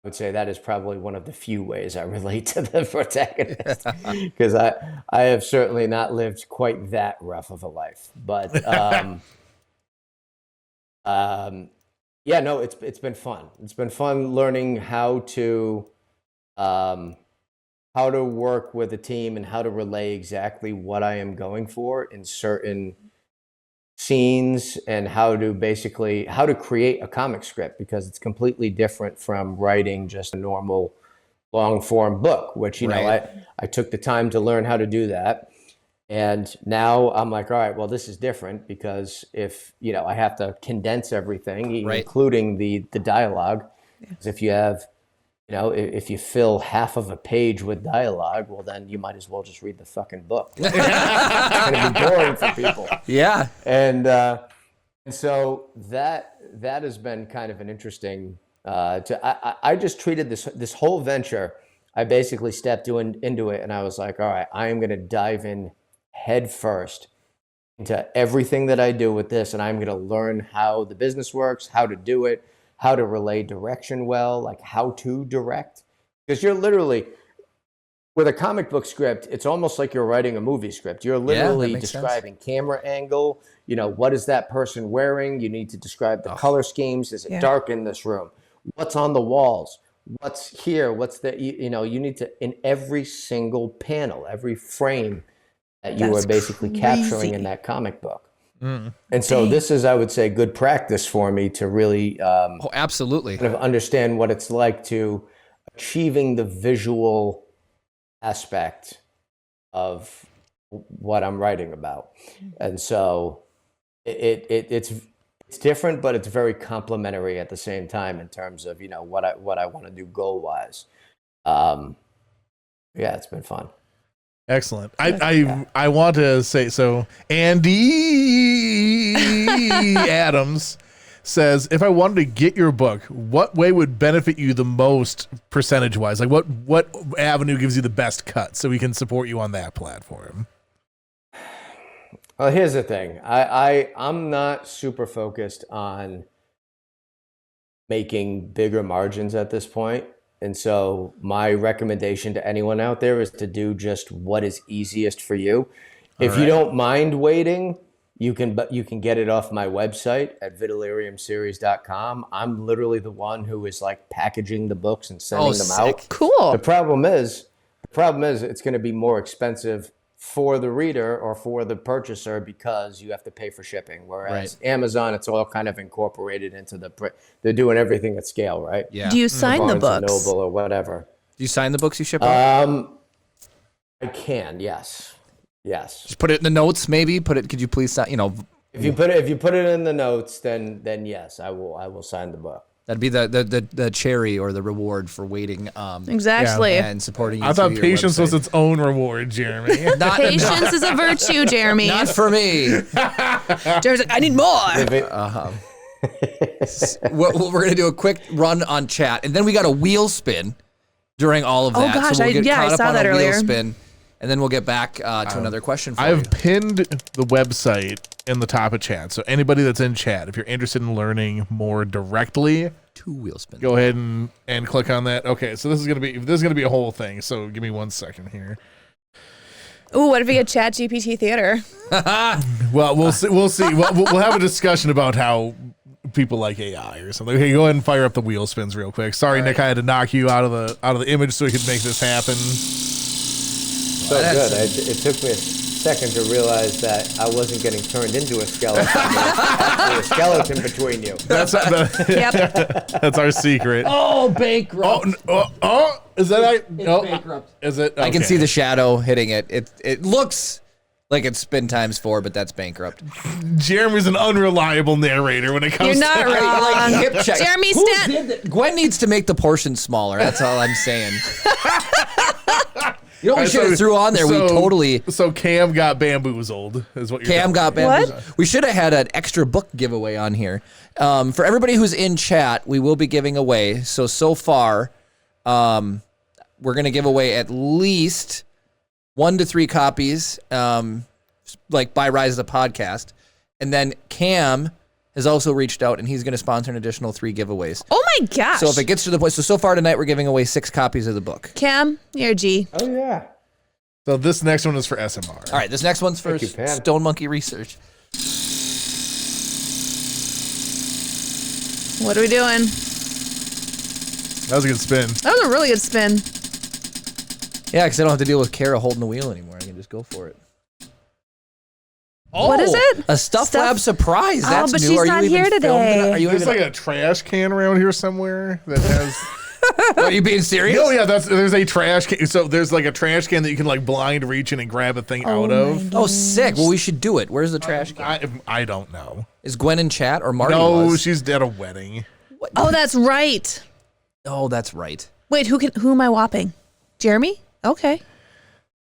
would say that is probably one of the few ways I relate to the protagonist, because I have certainly not lived quite that rough of a life. But it's been fun. It's been fun learning how to work with a team and how to relay exactly what I am going for in certain scenes, and how to create a comic script, because it's completely different from writing just a normal long form book, which I took the time to learn how to do that. And now I'm like, all right, well, this is different, because if I have to condense everything, including the dialogue. Because if you have if you fill half of a page with dialogue, well, then you might as well just read the fucking book. It's going to be boring for people. Yeah. And so that has been kind of an interesting. I just treated this whole venture. I basically stepped into it, and I was like, all right, I am going to dive in head first into everything that I do with this, and I'm going to learn how the business works, how to do it, how to relay direction well, like how to direct. Because you're literally, with a comic book script, it's almost like you're writing a movie script. You're literally describing camera angle. What is that person wearing? You need to describe the color schemes. Is it dark in this room? What's on the walls? What's here? What's the, you need to, in every single panel, every frame that you are basically capturing in that comic book. And so this is, I would say, good practice for me to really absolutely kind of understand what it's like to achieving the visual aspect of what I'm writing about. And so it's different, but it's very complementary at the same time in terms of what I want to do goal wise. It's been fun. Excellent. I want to say, so Andy Adams says, if I wanted to get your book, what way would benefit you the most percentage wise? Like what avenue gives you the best cut so we can support you on that platform? Well, here's the thing. I'm not super focused on making bigger margins at this point. And so my recommendation to anyone out there is to do just what is easiest for you. If you don't mind waiting, you can get it off my website at vitaleriumseries.com. I'm literally the one who is like packaging the books and sending them out. Cool. The problem is it's going to be more expensive for the reader or for the purchaser because you have to pay for shipping. Whereas Amazon, it's all kind of incorporated into they're doing everything at scale, right? Yeah. Do you sign the books? Noble or whatever. Do you sign the books you ship out? I can, yes. Just put it in the notes, maybe. Could you please sign? If you put it in the notes, then yes, I will sign the book. That'd be the cherry or the reward for waiting. Exactly. And supporting you. I thought patience was its own reward, Jeremy. Patience is a virtue, Jeremy. Not for me. Jeremy's like, I need more. We're going to do a quick run on chat, and then we got a wheel spin during all of that. Oh, gosh. So we'll get I caught saw up that on a earlier. wheel spin, and then we'll get back to another question for you. I've pinned the website in the top of chat. So anybody that's in chat, if you're interested in learning more directly, 2 wheel spins. go ahead and click on that. Okay, so this is gonna be a whole thing. So give me 1 second here. Ooh, what if we get Chat GPT Theater? Well, we'll see. We'll see. We'll have a discussion about how people like AI or something. Okay, go ahead and fire up the wheel spins real quick. Sorry, Nick, I had to knock you out of the image so we could make this happen. So good. It took me a second to realize that I wasn't getting turned into a skeleton. Actually, a skeleton between you. That's our secret. Oh, bankrupt. Is that bankrupt. Is it? I can Okay. see the shadow hitting it. It looks like it's spin times 4, but that's bankrupt. Jeremy's an unreliable narrator when it comes You're not to wrong. Hip check. Jeremy, Who stand. did that? Gwen needs to make the portion smaller. That's all I'm saying. You know what we should have threw on there? So Cam got bamboozled, is what you're Cam telling got me. bamboozled. We should have had an extra book giveaway on here. For everybody who's in chat, we will be giving away. So far, we're going to give away at least 1 to 3 copies, like by Rise of the Podcast. And then Cam has also reached out, and he's going to sponsor an additional 3 giveaways. Oh my gosh. So if it gets to the point, so far tonight, we're giving away 6 copies of the book. Cam, you're a G. Oh, yeah. So this next one is for SMR. All right, this next one's for Thank you, Pam. Stone Monkey Research. What are we doing? That was a good spin. That was a really good spin. Yeah, because I don't have to deal with Kara holding the wheel anymore. I can just go for it. What is it? A Stuff Lab surprise. That's but new. she's Are not you here even filming today. it? Are you There's even, like a trash can around here somewhere that has. are you being serious? Oh yeah, there's a trash can. So there's like a trash can that you can like blind reach in and grab a thing out of. Oh, sick. Well, we should do it. Where's the trash can? I don't know. Is Gwen in chat or Marty No, was? she's at a wedding. Oh, that's right. Oh, that's right. Wait, who am I whopping? Jeremy? Okay.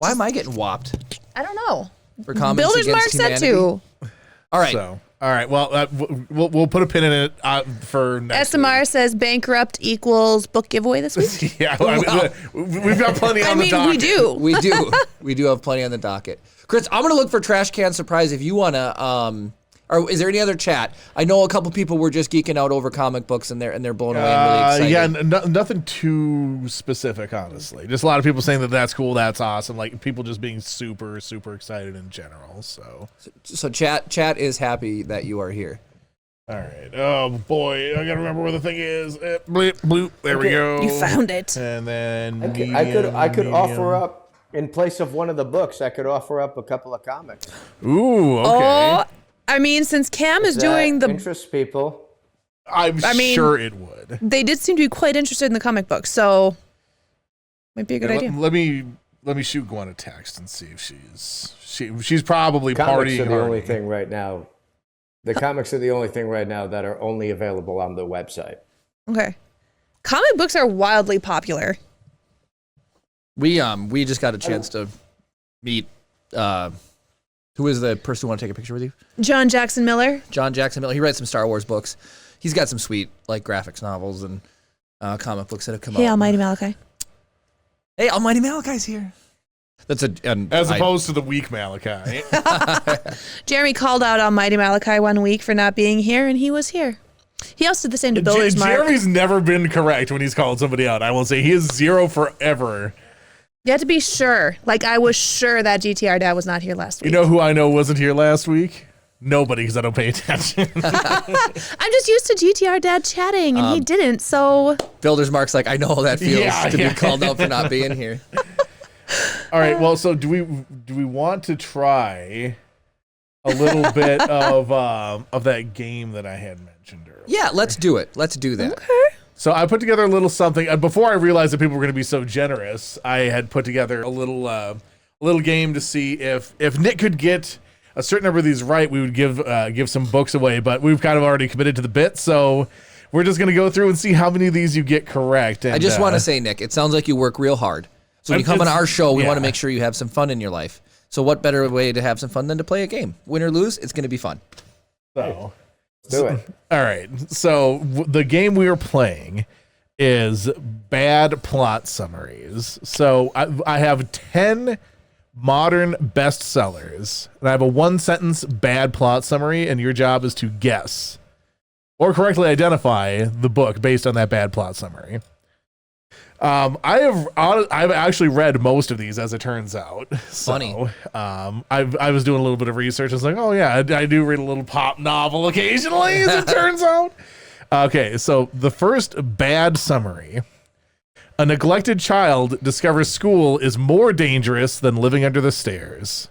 Why am I getting whopped? I don't know. For comments Builder's against Mark said humanity? to. All right. So all right. Well, we'll put a pin in it for next SMR says bankrupt equals book giveaway this week. week. Yeah, we've got plenty on the docket. we do. We do have plenty on the docket. Chris, I'm going to look for Trash Can Surprise if you want to... or is there any other chat? I know a couple people were just geeking out over comic books and they're blown away and really excited. Yeah, nothing too specific, honestly. Just a lot of people saying that that's cool, that's awesome. Like people just being super, super excited in general. So chat is happy that you are here. all right. Oh boy, I gotta remember where the thing is. Bleep, bloop. There we go. You found it. And then I could offer up, in place of one of the books, I could offer up a couple of comics. Ooh, okay. Oh, I mean, since Cam is doing the... interests people. I'm sure it would. They did seem to be quite interested in the comic book, so might be a good idea. Let me shoot Gwen a text and see if she's probably Comics partying are the only hard. thing right now. The comics are the only thing right now that are only available on the website. Okay. Comic books are wildly popular. We just got a chance to meet who is the person who want to take a picture with you? John Jackson Miller. John Jackson Miller. He writes some Star Wars books. He's got some sweet like graphics novels and comic books that have come out. Hey, Almighty Malachi. Hey, Almighty Malachi's here. That's As opposed to the weak Malachi. Jeremy called out Almighty Malachi one week for not being here, and he was here. He also did the same to Builder's Mark. Jeremy's never been correct when he's called somebody out. I will say he is 0 forever. You have to be sure. Like, I was sure that GTR Dad was not here last week. You know who I know wasn't here last week? Nobody, because I don't pay attention. I'm just used to GTR Dad chatting, and he didn't, so... Builder's Mark's like, I know how that feels to be called out for not being here. All right, well, so do we want to try a little bit of that game that I had mentioned earlier? Yeah, let's do it. Let's do that. Okay. So I put together a little something. Before I realized that people were going to be so generous, I had put together a little game to see if Nick could get a certain number of these right, we would give some books away. But we've kind of already committed to the bit, so we're just going to go through and see how many of these you get correct. And, I just want to say, Nick, it sounds like you work real hard. So when you come on our show, we want to make sure you have some fun in your life. So what better way to have some fun than to play a game? Win or lose, it's going to be fun. So. Do it. All right. So the game we are playing is bad plot summaries. So I have 10 modern bestsellers, and I have a 1-sentence bad plot summary, and your job is to guess or correctly identify the book based on that bad plot summary. I've actually read most of these, as it turns out. Funny. So, I was doing a little bit of research. I was like, oh yeah, I do read a little pop novel occasionally, as it turns out. Okay, so the first bad summary. A neglected child discovers school is more dangerous than living under the stairs.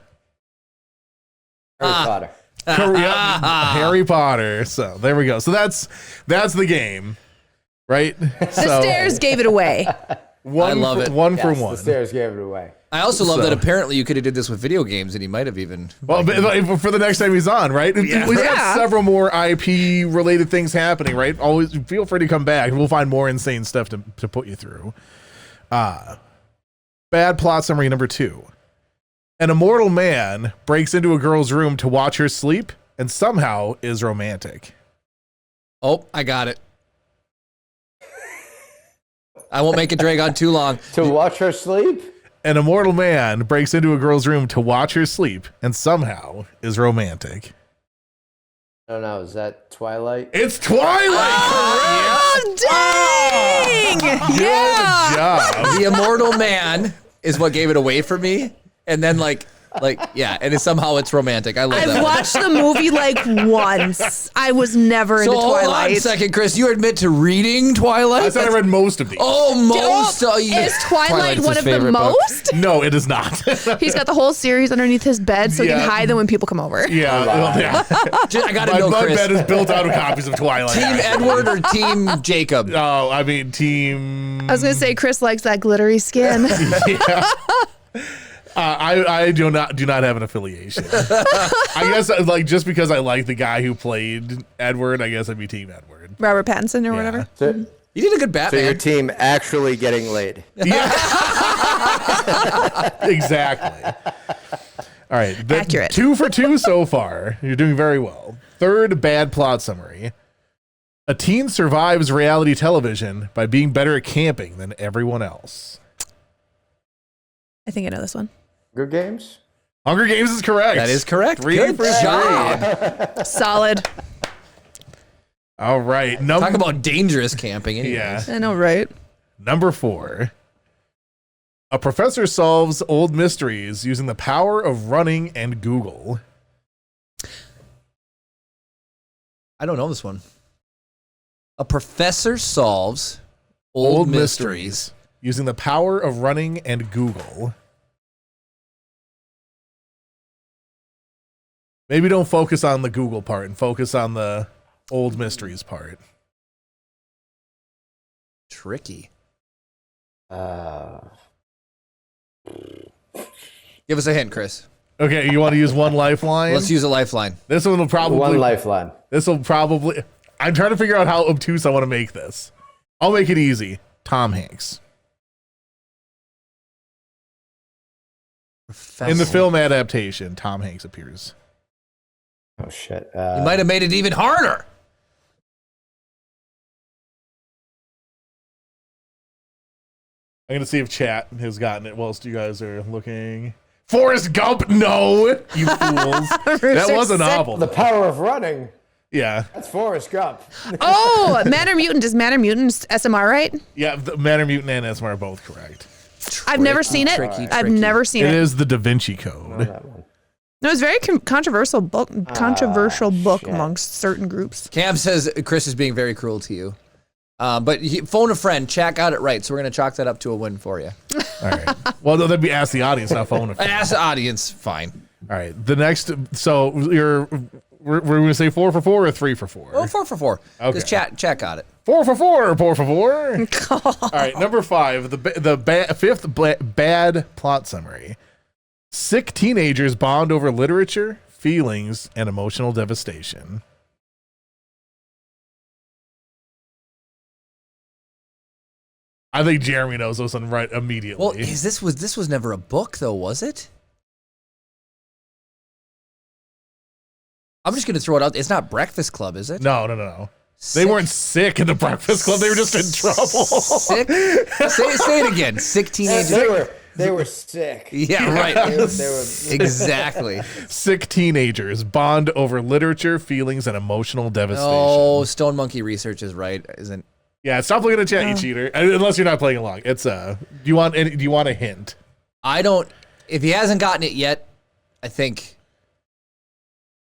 Harry Potter. Harry Potter. So there we go. So that's the game, right? The stairs gave it away. I love it. One for Yes, one. The stairs gave it away. I also love that apparently you could have did this with video games, and he might have even. Well, but for the next time he's on, right? We've got several more IP related things happening, right? Always feel free to come back. We'll find more insane stuff to put you through. Bad plot summary number 2. An immortal man breaks into a girl's room to watch her sleep and somehow is romantic. Oh, I got it. I won't make it drag on too long. To watch her sleep? An immortal man breaks into a girl's room to watch her sleep and somehow is romantic. I don't know. Is that Twilight? It's Twilight! Oh, dang! Yeah. Good job. The immortal man is what gave it away for me, and then and somehow it's romantic. I love that. I've watched the movie like once. I was never into Hold on a Twilight. second, Chris. You admit to reading Twilight? I said I read most of these. Oh, most. Is Twilight Twilight's one his of the favorite book. most? No, it is not. He's got the whole series underneath his bed so he Yeah. can hide them when people come over. Yeah. I gotta My know, bed Chris. is built out of copies of Twilight. Team Edward or Team Jacob? Oh, I mean, team. I was going to say Chris likes that glittery skin. I do not have an affiliation. I guess just because I like the guy who played Edward, I guess I'd be Team Edward. Robert Pattinson or Yeah. whatever. So, You did a good so Batman. your team actually getting laid. Yeah. Exactly. All right. Accurate. 2 for 2 so far. You're doing very well. Third bad plot summary. A teen survives reality television by being better at camping than everyone else. I think I know this one. Good games? Hunger Games is correct. That is correct. 3 Good for job. Solid. All right. Talk about dangerous camping. Anyways. Yeah. I know, right? Number 4. A professor solves old mysteries using the power of running and Google. I don't know this one. A professor solves old mysteries. Using the power of running and Google. Maybe don't focus on the Google part and focus on the old mysteries part. Tricky. Uh, Give us a hint, Chris. Okay, you want to use one lifeline? Let's use a lifeline. This one will probably. one lifeline. This will probably. I'm trying to figure out how obtuse I want to make this. I'll make it easy. Tom Hanks. Professor. In the film adaptation, Tom Hanks appears. Oh, shit. You might have made it even harder. I'm going to see if chat has gotten it whilst you guys are looking. Forrest Gump? No, you fools. That was a novel. The Power of Running. Yeah. That's Forrest Gump. Oh, Man or Mutant. Does Man or Mutant SMR right? Yeah, the Man or Mutant and Esma are both correct. I've never seen it. Tricky. I've never seen It it. is the Da Vinci Know Code. that one. No, it's a very controversial book. Controversial book shit. amongst certain groups. Cam says Chris is being very cruel to you. But phone a friend. Chat got it right, so we're going to chalk that up to a win for you. All right. Well, that'd be ask the audience, not phone a friend. Ask the audience. Fine. All right. The next, so we're going to say 4 for 4 or 3 for 4? Oh, 4 for 4. Because Okay. chat got it. 4 for 4, 4 for 4. All right. Number 5, fifth bad plot summary. Sick teenagers bond over literature, feelings, and emotional devastation. I think Jeremy knows this one right immediately. Well, this was never a book though, was it? I'm just going to throw it out. It's not Breakfast Club, is it? No. They weren't sick in the Breakfast Club. They were just in trouble. Sick? say it again. Sick teenagers. They were sick. Yeah, right. They were Exactly. Sick teenagers bond over literature, feelings, and emotional devastation. Oh, Stone Monkey Research is right, isn't? Yeah, stop looking at chat, you cheater. Unless you're not playing along. It's do you want a hint? I don't. If he hasn't gotten it yet, I think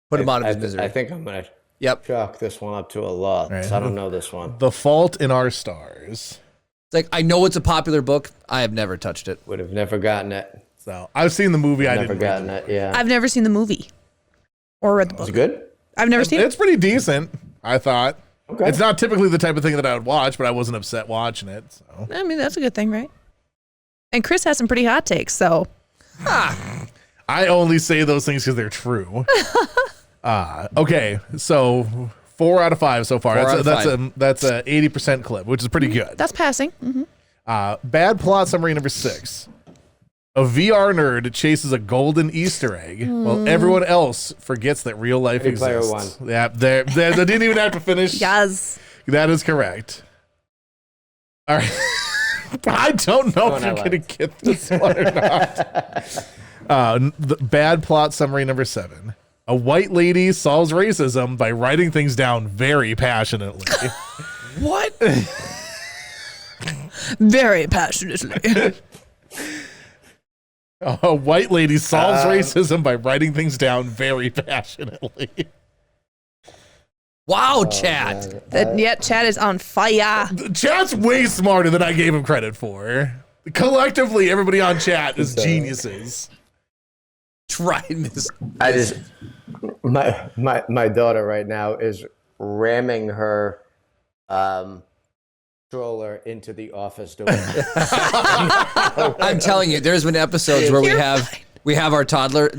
put him out of his misery. I think I'm gonna chalk this one up to a lot. Right. I don't know this one. The Fault in Our Stars. It's like, I know it's a popular book. I have never touched it. Would have never gotten it. So I've seen the movie. I Never didn't gotten it. Yeah. I've never seen the movie or read the book. Is it good? I've never seen it. It's pretty decent, I thought. Okay. It's not typically the type of thing that I would watch, but I wasn't upset watching it. So I mean, that's a good thing, right? And Chris has some pretty hot takes, so. I only say those things because they're true. Okay, so 4 out of 5 so far. That's a 80% clip, which is pretty good. That's passing. Mm-hmm. Bad plot summary number 6. A VR nerd chases a golden Easter egg while everyone else forgets that real life Ready Player exists. Yeah, they didn't even have to finish. Yes. That is correct. All right. I don't know if you're going to get this one or not. The bad plot summary number 7. A white lady solves racism by writing things down very passionately. What? Very passionately. A white lady solves racism by writing things down very passionately. Wow, Chad. Yet Chad is on fire. Chat's way smarter than I gave him credit for. Collectively, everybody on chat is geniuses. Try this. I just my daughter right now is ramming her stroller into the office door. I'm telling you, there's been episodes where we have our toddler,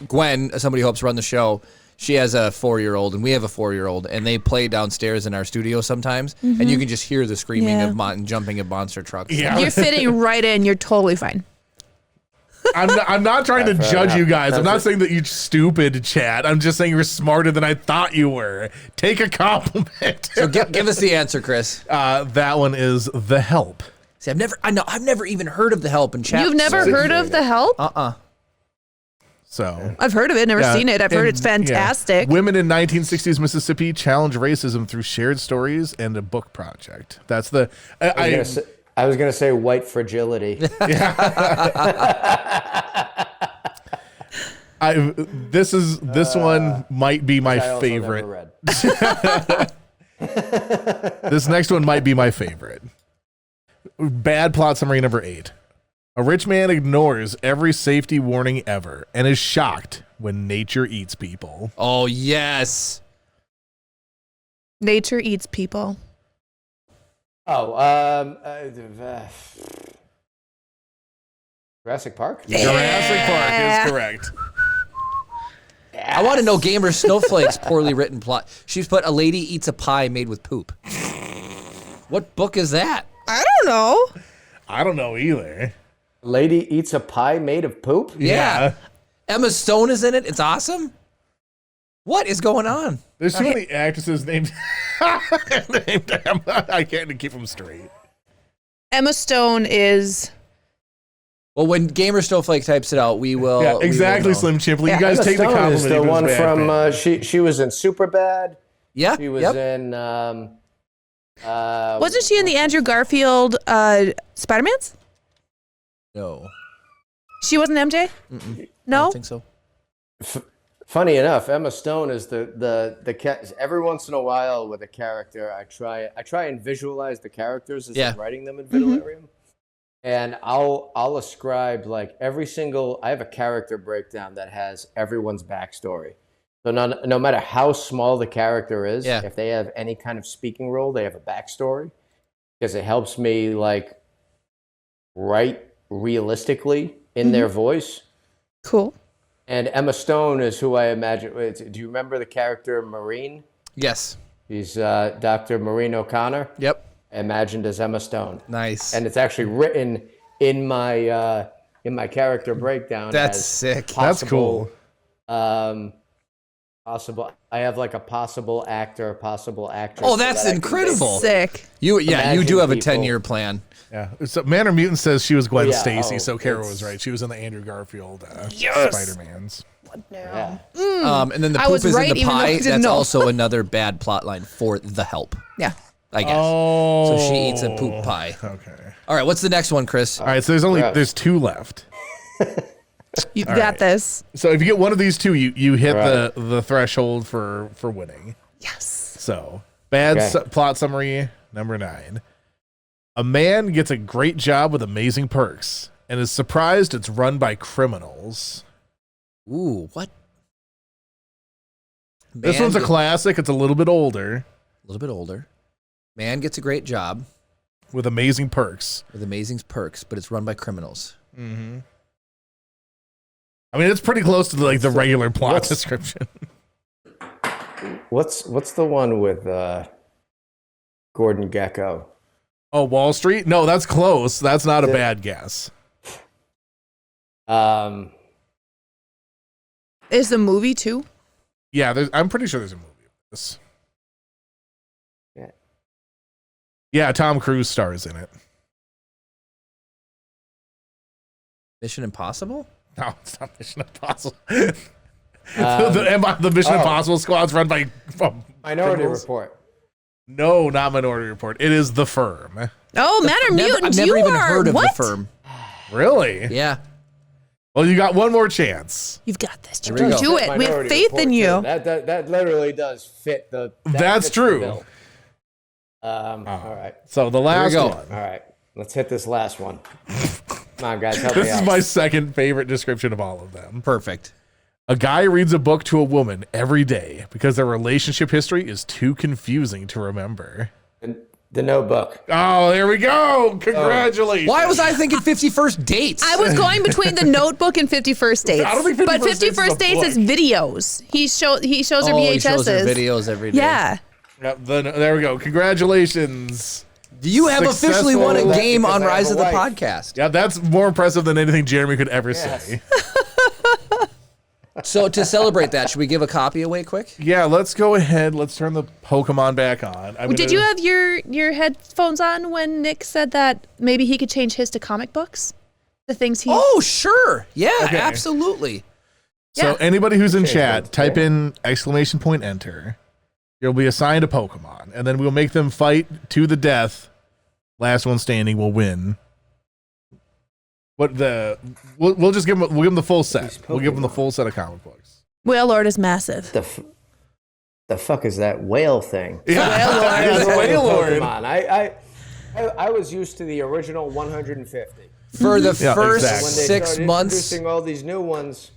Gwen, somebody who helps run the show. She has a 4-year-old, and we have a 4-year-old, and they play downstairs in our studio sometimes, and you can just hear the screaming of jumping of monster trucks. Yeah. You're fitting right in. You're totally fine. I'm not trying to judge you guys. I'm not saying that you're stupid, Chad. I'm just saying you're smarter than I thought you were. Take a compliment. So give us the answer, Chris. That one is The Help. See, I've never even heard of The Help in chat. You've never heard of The Help? So I've heard of it, never seen it. I've heard it's fantastic. Yeah. Women in 1960s Mississippi challenge racism through shared stories and a book project. That's the. I was gonna say white fragility. This one might be my favorite. This next one might be my favorite. Bad plot summary number 8. A rich man ignores every safety warning ever and is shocked when nature eats people. Oh, yes. Nature eats people. Oh, Jurassic Park? Jurassic Park is correct. Yes. I want to know Gamer Snowflake's poorly written plot. She's put a lady eats a pie made with poop. What book is that? I don't know. I don't know either. Lady eats a pie made of poop? Yeah. Emma Stone is in it. It's awesome. What is going on? There's too many actresses named Emma. I can't keep them straight. Emma Stone is... Well, when Gamer Snowflake types it out, we will. Yeah, exactly, we will know. Slim Chipley. You guys Emma take Stone the compliment. is the one from she was in Superbad. Yeah. She was in wasn't she in the Andrew Garfield Spider-Mans? No. She wasn't MJ? I No? don't think so. Funny enough, Emma Stone is the every once in a while with a character, I try and visualize the characters as I'm writing them in Vitalerium. And I'll ascribe like I have a character breakdown that has everyone's backstory. So no matter how small the character is, if they have any kind of speaking role, they have a backstory, because it helps me like write realistically in their voice. Cool. And Emma Stone is who I imagine. Do you remember the character Maureen? Yes. He's Dr. Maureen O'Connor. Yep. Imagined as Emma Stone. Nice. And it's actually written in my character breakdown. That's as sick. Possible, That's cool. Possible. I have like a possible actor, possible actress. Oh, that's incredible. Sick. You do have a people. 10-year plan. Yeah. So Manor Mutant says she was Gwen Stacy, oh, so Kara was right. She was in the Andrew Garfield Spider-Mans. Yeah. And then the I poop was is right, in the even though I pie. didn't That's know. also another bad plot line for The Help. Yeah. I guess. Oh. So she eats a poop pie. Okay. All right, what's the next one, Chris? All right, so there's 2 left. You've got this. So if you get one of these 2, you hit the threshold for winning. Yes. So bad plot summary number 9. A man gets a great job with amazing perks and is surprised it's run by criminals. Ooh, what? This one's a classic. It's a little bit older. A little bit older. Man gets a great job with amazing perks. With amazing perks, but it's run by criminals. Mm-hmm. I mean, it's pretty close to the regular plot description. What's the one with Gordon Gekko? Oh, Wall Street? No, that's close. That's not a bad guess. Is the movie too? Yeah, I'm pretty sure there's a movie of this. Yeah, Tom Cruise stars in it. Mission Impossible? No, it's not Mission Impossible. The Mission Impossible squad's run by Minority criminals. Report. No, not Minority Report. It is The Firm. Oh, Men Are Mutants. I've never even heard of what? The Firm. Really? Yeah. Well, you got one more chance. You've got this. You There we can go. do it. We have faith in you. That literally does fit the. That's fits the true. bill. All right. So the last one. All right. Let's hit this last one. Come on, guys. Help This me is out. my second favorite description of all of them. Perfect. A guy reads a book to a woman every day because their relationship history is too confusing to remember. The Notebook. Oh, there we go. Congratulations. Why was I thinking 51st Dates? I was going between The Notebook and 51st Dates. I don't think 51st but Dates is 51st a Dates book. is videos. He shows her He shows her VHSs. videos every day. Yeah. Yep, there we go. Congratulations. You have officially won a Successful- game on Because I have Rise a of the wife. Podcast. Yeah, that's more impressive than anything Jeremy could ever Yes. say. So to celebrate that, should we give a copy away quick? Yeah, let's go ahead. Let's turn the Pokemon back on. Did you have your headphones on when Nick said that maybe he could change his to comic books? The things he... Oh, sure. Yeah, Okay. absolutely. So Yeah. anybody who's in Okay, chat, good. type in ! Enter. You'll be assigned a Pokemon, and then we'll make them fight to the death. Last one standing will win. We'll just give them the full set. We'll give them the full set of comic books. Whale Lord is massive. The fuck is that whale thing? Yeah, It's Whale Lord. Pokemon. I was used to the original 150. For the Yeah, first exactly. When they 6 started months, introducing all these new ones,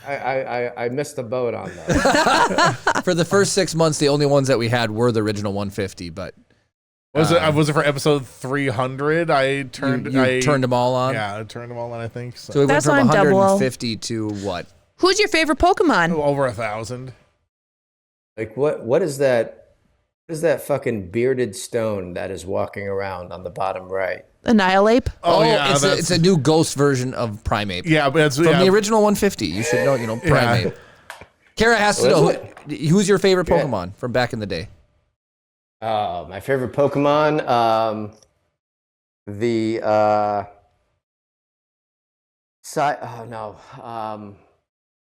I missed the boat on that. for the first 6 months, the only ones that we had were the original 150. But Was it for episode 300? I turned you turned them all on. Yeah, I turned them all on. I think So we went That's from on double O. 150 to what? Who's your favorite Pokemon? over 1,000. Like what is that? What is that fucking bearded stone that is walking around on the bottom right? Annihilate. Oh, yeah, it's a new ghost version of Primeape. Yeah, but it's From the original 150. You should know, Primeape. Kara has to know, What is who's your favorite Pokemon from back in the day? My favorite Pokemon,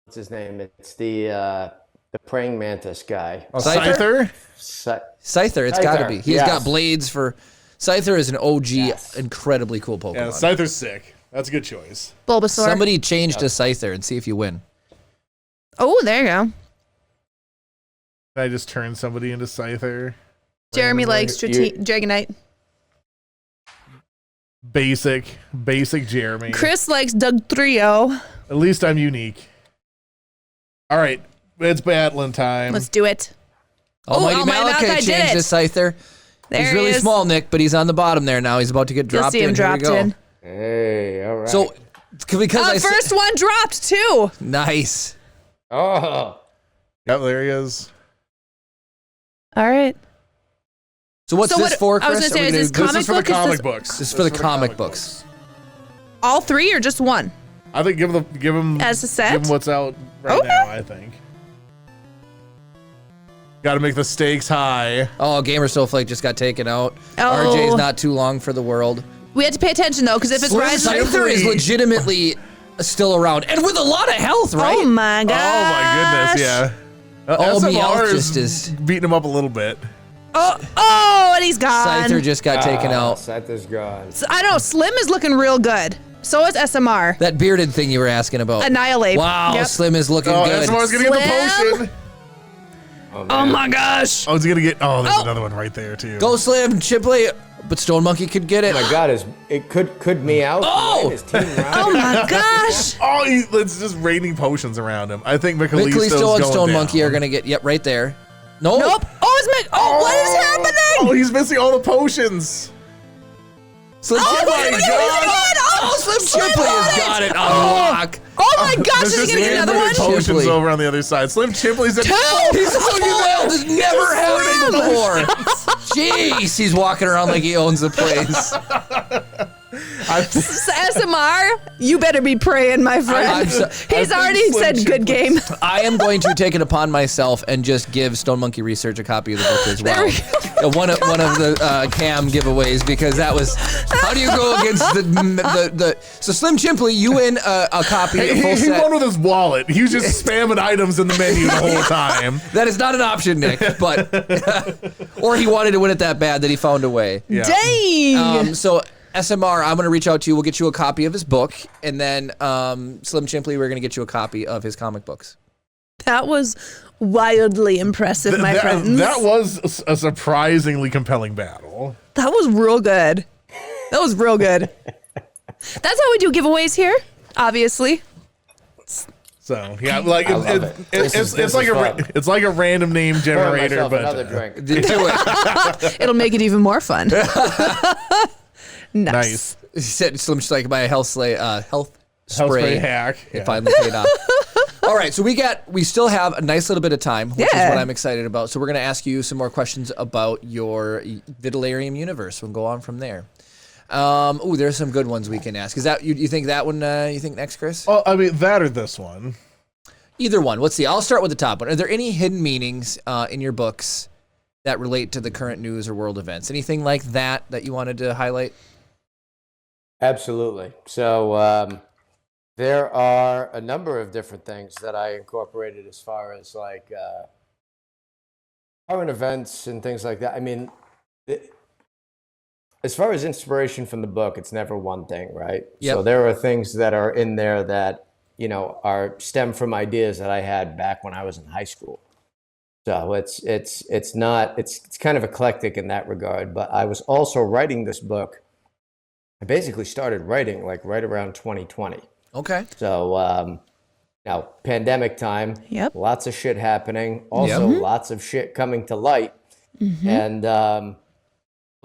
what's his name? It's the praying mantis guy. Scyther. Scyther, it's got to be. He's yes. got blades for... Scyther is an OG, Yes. incredibly cool Pokemon. Yeah, Scyther's sick. That's a good choice. Bulbasaur. Somebody change to Scyther and see if you win. Oh, there you go. Did I just turn somebody into Scyther? Jeremy Randomly? likes Dragonite. Basic Jeremy. Chris likes Doug Trio. At least I'm unique. All right, it's Battling time. Let's do it. Almighty Almighty Malachi Malachi did changed it. to Scyther. There He's he really is. small, Nick, but he's on the bottom there now. He's about to get You'll dropped see him in. dropped Here we go. in. Hey, all right. So, because I First one dropped too. nice. oh, Yep, there he is. All right. So what's So this what- for, I was Chris? gonna say, Are we is this gonna- This is for the Comic book, is comic this- books. This is for the comic books. All three or just one? I think give him As a set? Give him what's out right Okay. now. I think. Got to make the stakes high. Oh, Gamer Snowflake just got taken out. Oh. RJ's not too long for the world. We had to pay attention though, because if it's Rise of Scyther is legitimately still around and with a lot of health, right? Oh my god. Oh my goodness, yeah. Oh, SMR Meowth is just is- beating him up a little bit. and he's gone. Scyther just got taken out. Scyther's gone. I don't know. Slim is looking real good. So is SMR. That bearded thing you were asking about. Annihilate. Wow, Yep. Slim is looking good. SMR's gonna get the Slim? potion. Oh my gosh. I was gonna get. Oh, there's another one right there too. Go Slim, Chipley. But Stone Monkey could get it. Oh my God, it could me out. Oh! His team Oh my gosh. Oh, it's just raining potions around him. I think Mikalisto's Callisto and going Stone down. Monkey are gonna get right there. No. Nope. What is happening? Oh, he's missing all the potions. Slim Oh Chipley. my God. Oh, Slim Chipley has got it on lock. Oh my gosh, There's is he just gonna get another one? infinite potions Chipley. over on the other side. Slim Chipley's at He's spoiled. This never happened before. Jeez, he's walking around like he owns the place. SMR, you better be praying, my friend. He's already said good game. I am going to take it upon myself and just give Stone Monkey Research a copy of the book as well. One of the cam giveaways, because that was how do you go against the so Slim Chipley, you win a copy. A full He set. won with his wallet. He was just spamming items in the menu the whole time. That is not an option, Nick. But or he wanted to win it that bad that he found a way. Yeah. Dang. So SMR, I'm going to reach out to you. We'll get you a copy of his book, and then Slim Chipley, we're going to get you a copy of his comic books. That was wildly impressive, my friends. That was a surprisingly compelling battle. That was real good. That was real good. That's how we do giveaways here, obviously. So yeah, like I love it. it's like it's like a random name Pour generator, myself but another drink. Do it. It'll make it even more fun. nice. He said Slim like my health spray Health spray hack. It Yeah. finally paid off. All right, so we still have a nice little bit of time, which is Yeah. what I'm excited about. So we're going to ask you some more questions about your Vitalerium universe. We'll go on from there. There's some good ones we can ask. Is that you think that one? You think next, Chris? Well, I mean that or this one. Either one. Let's see. I'll start with the top one. Are there any hidden meanings in your books that relate to the current news or world events? Anything like that you wanted to highlight? Absolutely. So there are a number of different things that I incorporated as far as like current events and things like that. I mean, as far as inspiration from the book, it's never one thing, right? Yep. So there are things that are in there that, are stem from ideas that I had back when I was in high school. So it's kind of eclectic in that regard. But I was also writing this book. I basically started writing like right around 2020. Okay. So now pandemic time, Yep. lots of shit happening, also lots of shit coming to light. And I'll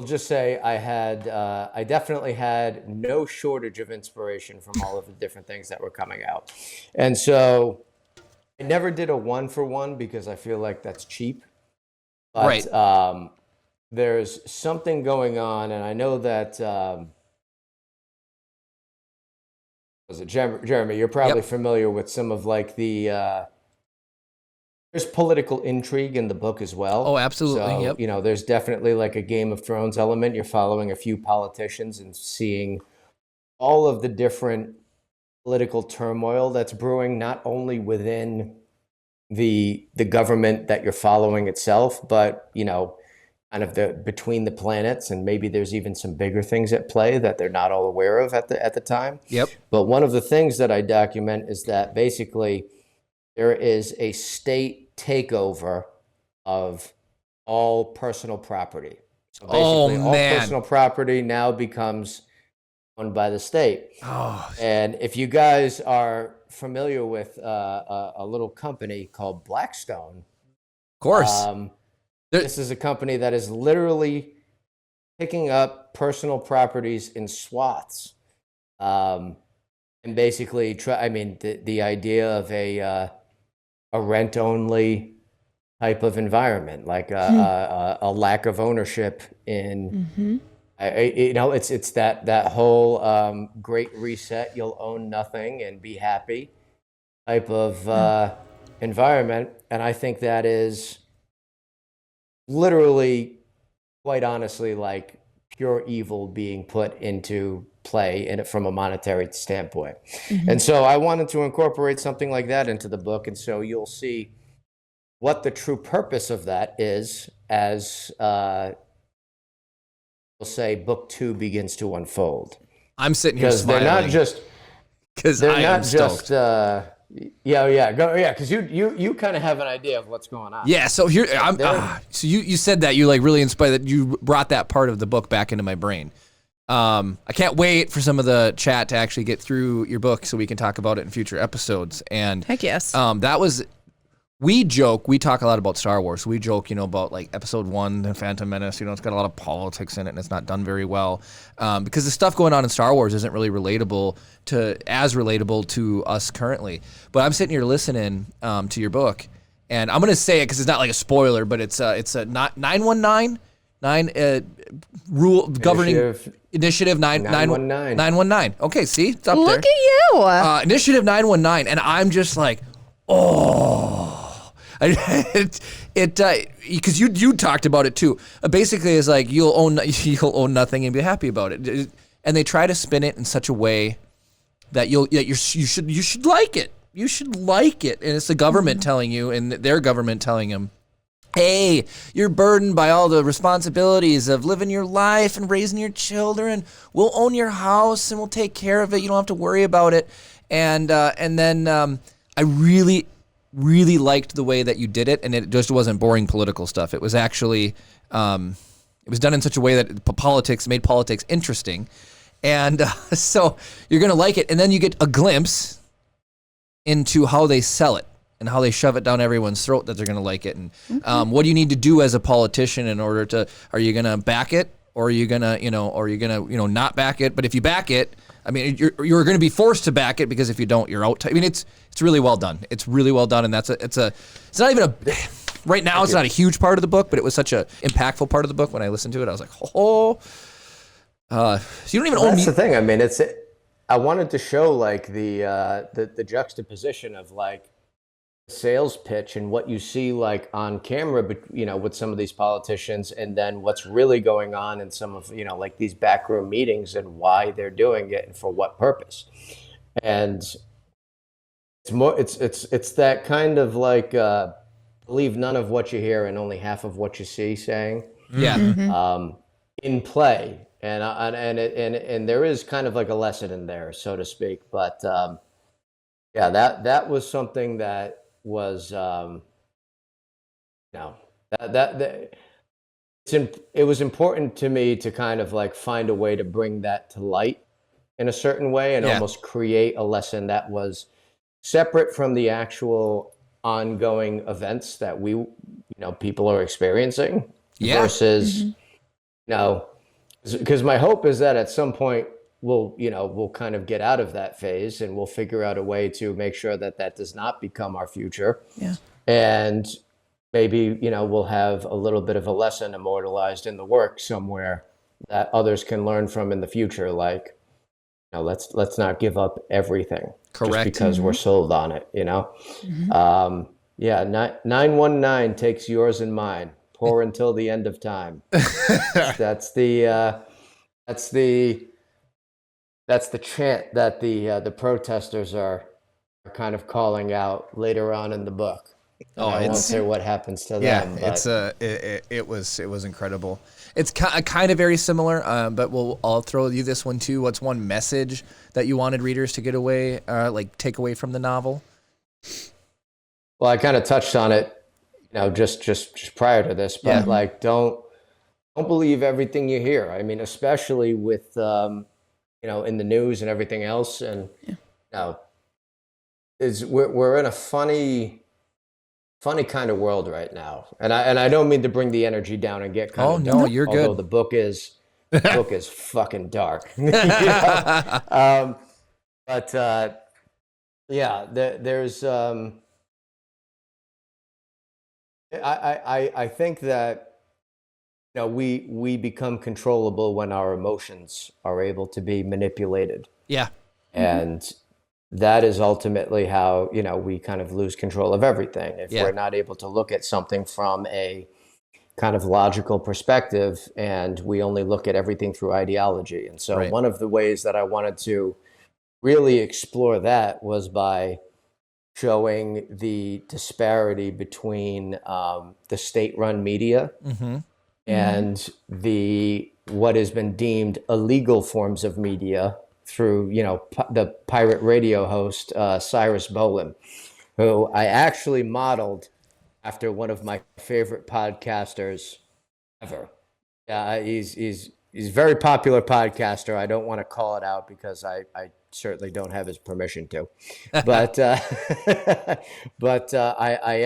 just say I definitely had no shortage of inspiration from all of the different things that were coming out. And so I never did a 1-for-1 because I feel like that's cheap. But Right. There's something going on, and I know that Jeremy, you're probably familiar with some of like the there's political intrigue in the book as well. Oh, absolutely. So, Yep. there's definitely like a Game of Thrones element. You're following a few politicians and seeing all of the different political turmoil that's brewing, not only within the government that you're following itself, but, kind of the between the planets, and maybe there's even some bigger things at play that they're not all aware of at the time. Yep. But one of the things that I document is that basically there is a state takeover of all personal property. So basically, all personal property now becomes owned by the state. Oh. And if you guys are familiar with a little company called Blackstone, Of course. this is a company that is literally picking up personal properties in swaths. And basically, the idea of a rent-only type of environment, like a lack of ownership in, it's that whole great reset, you'll own nothing and be happy type of environment. And I think that is literally, quite honestly, like pure evil being put into play in it from a monetary standpoint. And so I wanted to incorporate something like that into the book. And so you'll see what the true purpose of that is, as we'll say book 2 begins to unfold. I'm sitting here Because smiling. They're not stoked. because you kind of have an idea of what's going on. Yeah, so here so you said that you like really inspired that you brought that part of the book back into my brain. I can't wait for some of the chat to actually get through your book so we can talk about it in future episodes. And Heck yes. we talk a lot about Star Wars. So we joke, about like episode 1, The Phantom Menace, it's got a lot of politics in it and it's not done very well. Because the stuff going on in Star Wars isn't really relatable to us currently. But I'm sitting here listening to your book, and I'm going to say it because it's not like a spoiler, but it's a 919 rule governing initiative 919. Okay, see, it's up there. Look at you. Initiative 919, and I'm just like, because you talked about it too. Basically, it's like you'll own nothing and be happy about it, and they try to spin it in such a way that you should like it. You should like it, and it's the government telling you, and their government telling them, hey, you're burdened by all the responsibilities of living your life and raising your children. We'll own your house and we'll take care of it. You don't have to worry about it. And then I really, really liked the way that you did it, and it just wasn't boring political stuff. It was actually, it was done in such a way that made politics interesting. And so you're going to like it. And then you get a glimpse into how they sell it and how they shove it down everyone's throat that they're going to like it. And what do you need to do as a politician in order to, are you going to back it, or are you going to, not back it? But if you back it, I mean, you're going to be forced to back it, because if you don't, you're out. I mean, it's really well done. It's really well done. And it's not even right now, it's not a huge part of the book, but it was such a impactful part of the book. When I listened to it, I was like, so you don't even own That's the thing. I mean, I wanted to show like the juxtaposition of like sales pitch and what you see like on camera, but with some of these politicians, and then what's really going on in some of like these backroom meetings, and why they're doing it and for what purpose. And it's that kind of like believe none of what you hear and only half of what you see saying. Yeah. In play. And there is kind of like a lesson in there, so to speak. But that was something that was it was important to me to kind of like find a way to bring that to light in a certain way, and almost create a lesson that was separate from the actual ongoing events that people are experiencing. Versus because my hope is that at some point we'll kind of get out of that phase, and we'll figure out a way to make sure that does not become our future. Yeah. And maybe, we'll have a little bit of a lesson immortalized in the work somewhere that others can learn from in the future. Like, let's not give up everything. Correct. Just because we're sold on it, 919 takes yours and mine. Pour until the end of time. That's the chant that the protesters are kind of calling out later on in the book. I won't say what happens to them. But it was incredible. It's kind of very similar, but I'll throw you this one too. What's one message that you wanted readers to get away, take away from the novel? Well, I kind of touched on it, just prior to this, but like don't believe everything you hear. I mean, especially with in the news and everything else, and we're in a funny kind of world right now, and I don't mean to bring the energy down and get kind of no, you're although good. The book is fucking dark. But there's I think that we become controllable when our emotions are able to be manipulated. Yeah. And that is ultimately how, we kind of lose control of everything. If we're not able to look at something from a kind of logical perspective, and we only look at everything through ideology. And so one of the ways that I wanted to really explore that was by showing the disparity between the state-run media and the what has been deemed illegal forms of media through, the pirate radio host Cyrus Boland, who I actually modeled after one of my favorite podcasters ever. He's a very popular podcaster. I don't want to call it out because I certainly don't have his permission to. But I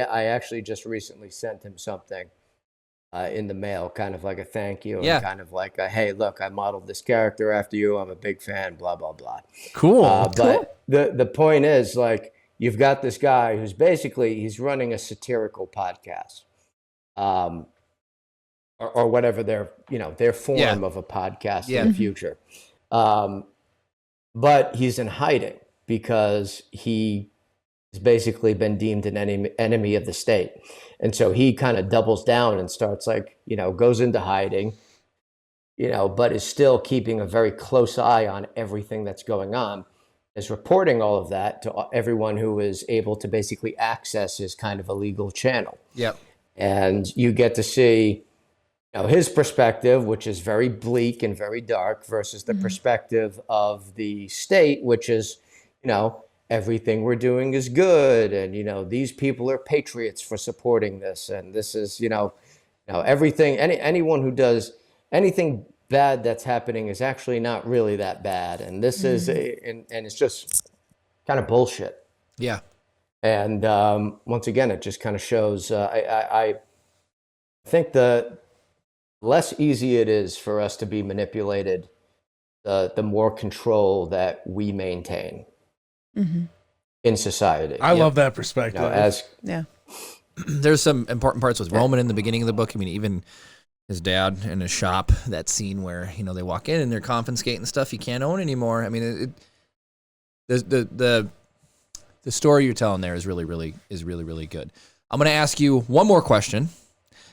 actually just recently sent him something in the mail, kind of like a thank you, Yeah. and kind of like a, hey, look, I modeled this character after you. I'm a big fan. Blah blah blah. Cool. But the point is, like, you've got this guy who's basically he's running a satirical podcast. Or whatever their form of a podcast in the future. But he's in hiding because he has basically been deemed an enemy of the state. And so he kind of doubles down and starts goes into hiding, but is still keeping a very close eye on everything that's going on, is reporting all of that to everyone who is able to basically access his kind of illegal channel. Yep. And you get to see his perspective, which is very bleak and very dark, versus the perspective of the state, which is, everything we're doing is good. And, these people are patriots for supporting this. And this is, everything, anyone who does anything bad that's happening is actually not really that bad. And this is, and it's just kind of bullshit. Yeah. And once again, it just kind of shows, I think the less easy it is for us to be manipulated, the more control that we maintain in society. I love that perspective. There's some important parts with Roman in the beginning of the book. I mean, even his dad in his shop, that scene where, they walk in and they're confiscating stuff he can't own anymore. I mean, the story you're telling there is really, really good. I'm going to ask you one more question.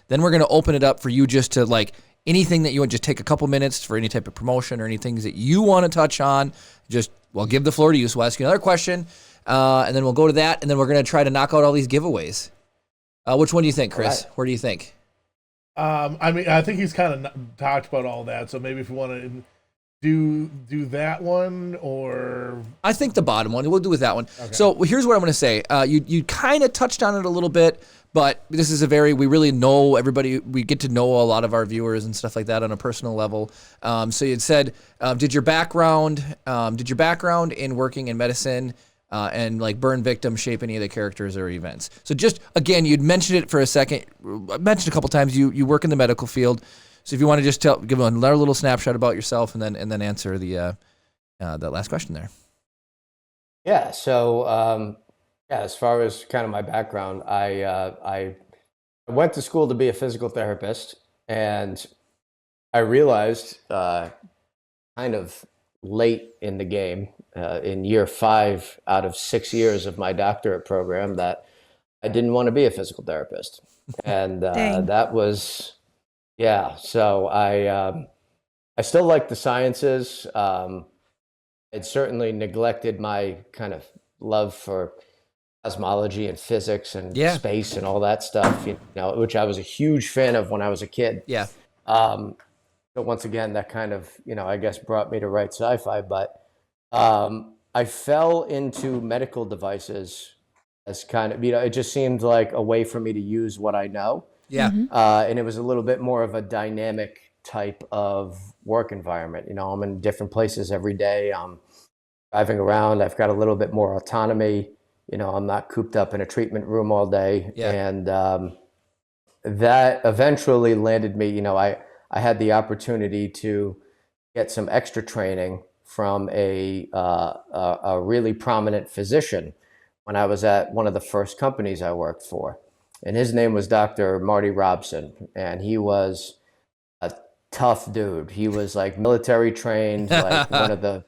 Then we're going to open it up for you just to anything that you want, just take a couple minutes for any type of promotion or any things that you want to touch on. We'll give the floor to you. So we'll ask you another question, and then we'll go to that, and then we're going to try to knock out all these giveaways. Which one do you think, Chris? Right. Where do you think? I think he's kind of talked about all that. So maybe if we want to do that one, or I think the bottom one. We'll do with that one. Okay. So here's what I'm going to say. You kind of touched on it a little bit, but this is we really know everybody. We get to know a lot of our viewers and stuff like that on a personal level. So you'd said, did your background in working in medicine and burn victims shape any of the characters or events? So just, again, you'd mentioned it for a second. I mentioned a couple times you work in the medical field. So if you want to just give another little snapshot about yourself, and then answer the that last question there. Yeah. So as far as kind of my background, I went to school to be a physical therapist, and I realized kind of late in the game, in year 5 out of 6 years of my doctorate program, that I didn't want to be a physical therapist, and that was. Yeah, so I still like the sciences. I'd certainly neglected my kind of love for cosmology and physics and space and all that stuff, which I was a huge fan of when I was a kid. Yeah. But once again, that kind of, I guess brought me to write sci-fi. But I fell into medical devices as kind of, it just seemed like a way for me to use what I know. Yeah. And it was a little bit more of a dynamic type of work environment. I'm in different places every day. I'm driving around. I've got a little bit more autonomy. I'm not cooped up in a treatment room all day. Yeah. And that eventually landed me, I had the opportunity to get some extra training from a really prominent physician when I was at one of the first companies I worked for. And his name was Dr. Marty Robson, and he was a tough dude. He was military trained, one of the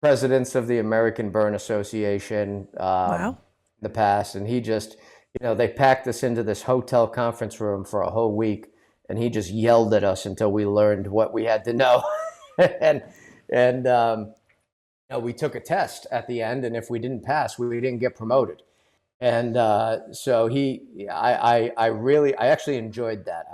presidents of the American Burn Association in the past. And he just, they packed us into this hotel conference room for a whole week, and he just yelled at us until we learned what we had to know. and we took a test at the end, and if we didn't pass, we didn't get promoted. And so I actually enjoyed that.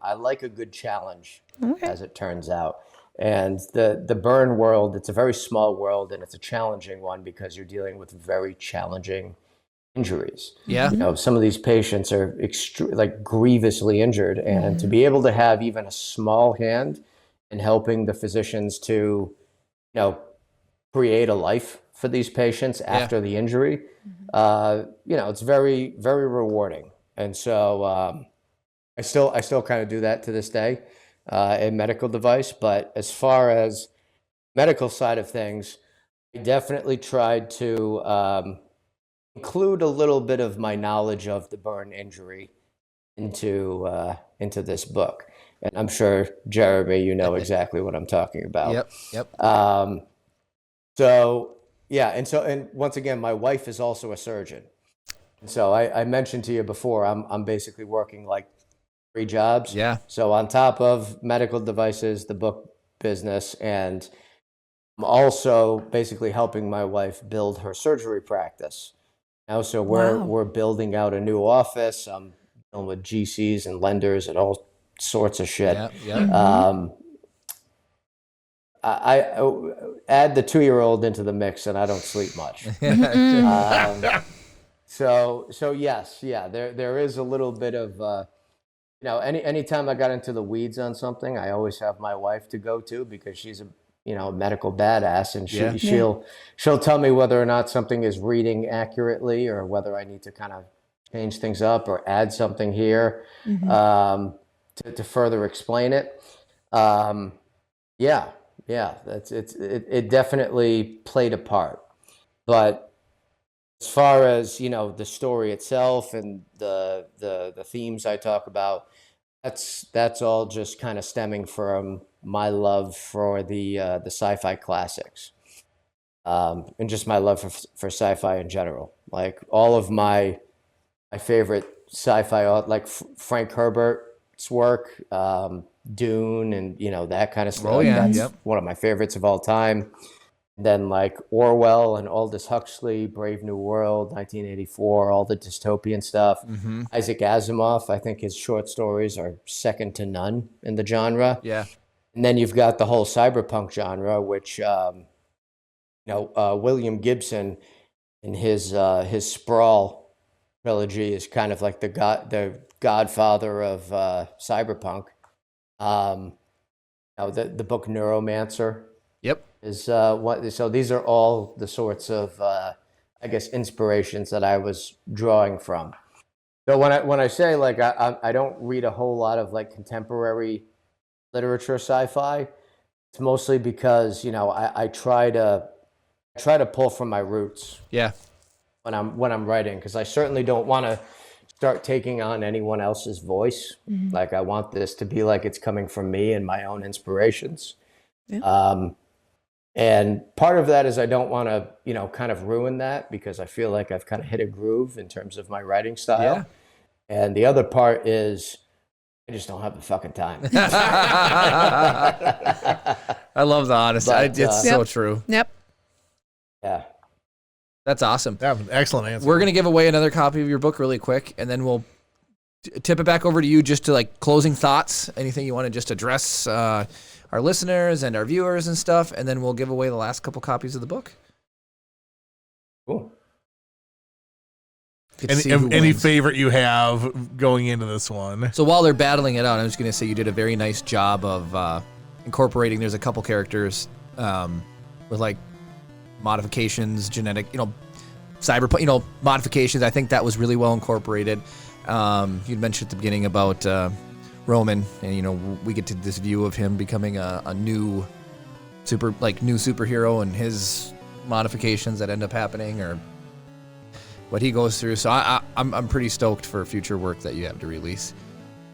I like a good challenge, as it turns out. And the burn world, it's a very small world, and it's a challenging one because you're dealing with very challenging injuries. Yeah. You know, some of these patients are like grievously injured, and to be able to have even a small hand in helping the physicians to, you know, create a life for these patients after the injury, you know, it's very, very rewarding. And so I still kind of do that to this day in medical device. But as far as medical side of things, I definitely tried to include a little bit of my knowledge of the burn injury into this book. And I'm sure, Jeremy, you know exactly what I'm talking about. Yep. So yeah, and once again, my wife is also a surgeon. And so I mentioned to you before, I'm basically working like 3 jobs. Yeah. So on top of medical devices, the book business, and I'm also basically helping my wife build her surgery practice. Now, so we're building out a new office. I'm dealing with GCs and lenders and all sorts of shit. I add the 2-year-old into the mix, and I don't sleep much. So yes, yeah, there is a little bit of you know, anytime I got into the weeds on something, I always have my wife to go to because she's a, you know, medical badass, and she'll tell me whether or not something is reading accurately or whether I need to kind of change things up or add something here to further explain it. Yeah, it definitely played a part. But as far as, you know, the story itself and the themes I talk about, that's all just kind of stemming from my love for the sci-fi classics, and just my love for sci-fi in general. Like all of my favorite sci-fi, like Frank Herbert's work, Dune, and you know, that kind of stuff. Oh yeah, That's one of my favorites of all time. Then like Orwell and Aldous Huxley, Brave New World, 1984, all the dystopian stuff. Isaac Asimov, I think his short stories are second to none in the genre. Yeah. And then you've got the whole cyberpunk genre, which you know, William Gibson in his Sprawl trilogy is kind of like the godfather of cyberpunk. You know, the book Neuromancer. Yep. Is so these are all the sorts of I guess inspirations that I was drawing from. So when I say like I don't read a whole lot of like contemporary literature sci-fi, it's mostly because, you know, I try to pull from my roots. Yeah. When I'm writing, because I certainly don't want to start taking on anyone else's voice. Like I want this to be like it's coming from me and my own inspirations. And part of that is I don't want to, you know, kind of ruin that because I feel like I've kind of hit a groove in terms of my writing style. Yeah. And the other part is I just don't have the fucking time. I love the honesty. It's so true. Yep. Yeah. That's awesome. That was an excellent answer. We're going to give away another copy of your book really quick, and then we'll tip it back over to you just to like closing thoughts, anything you want to just address our listeners and our viewers and stuff, and then we'll give away the last couple copies of the book. Cool. Any favorite you have going into this one? So while they're battling it out, I'm just going to say you did a very nice job of incorporating. There's a couple characters with like modifications, genetic, you know, cyberpunk, you know, modifications. I think that was really well incorporated. You'd mentioned at the beginning about Roman, and you know, we get to this view of him becoming a new superhero and his modifications that end up happening or what he goes through. So I'm pretty stoked for future work that you have to release.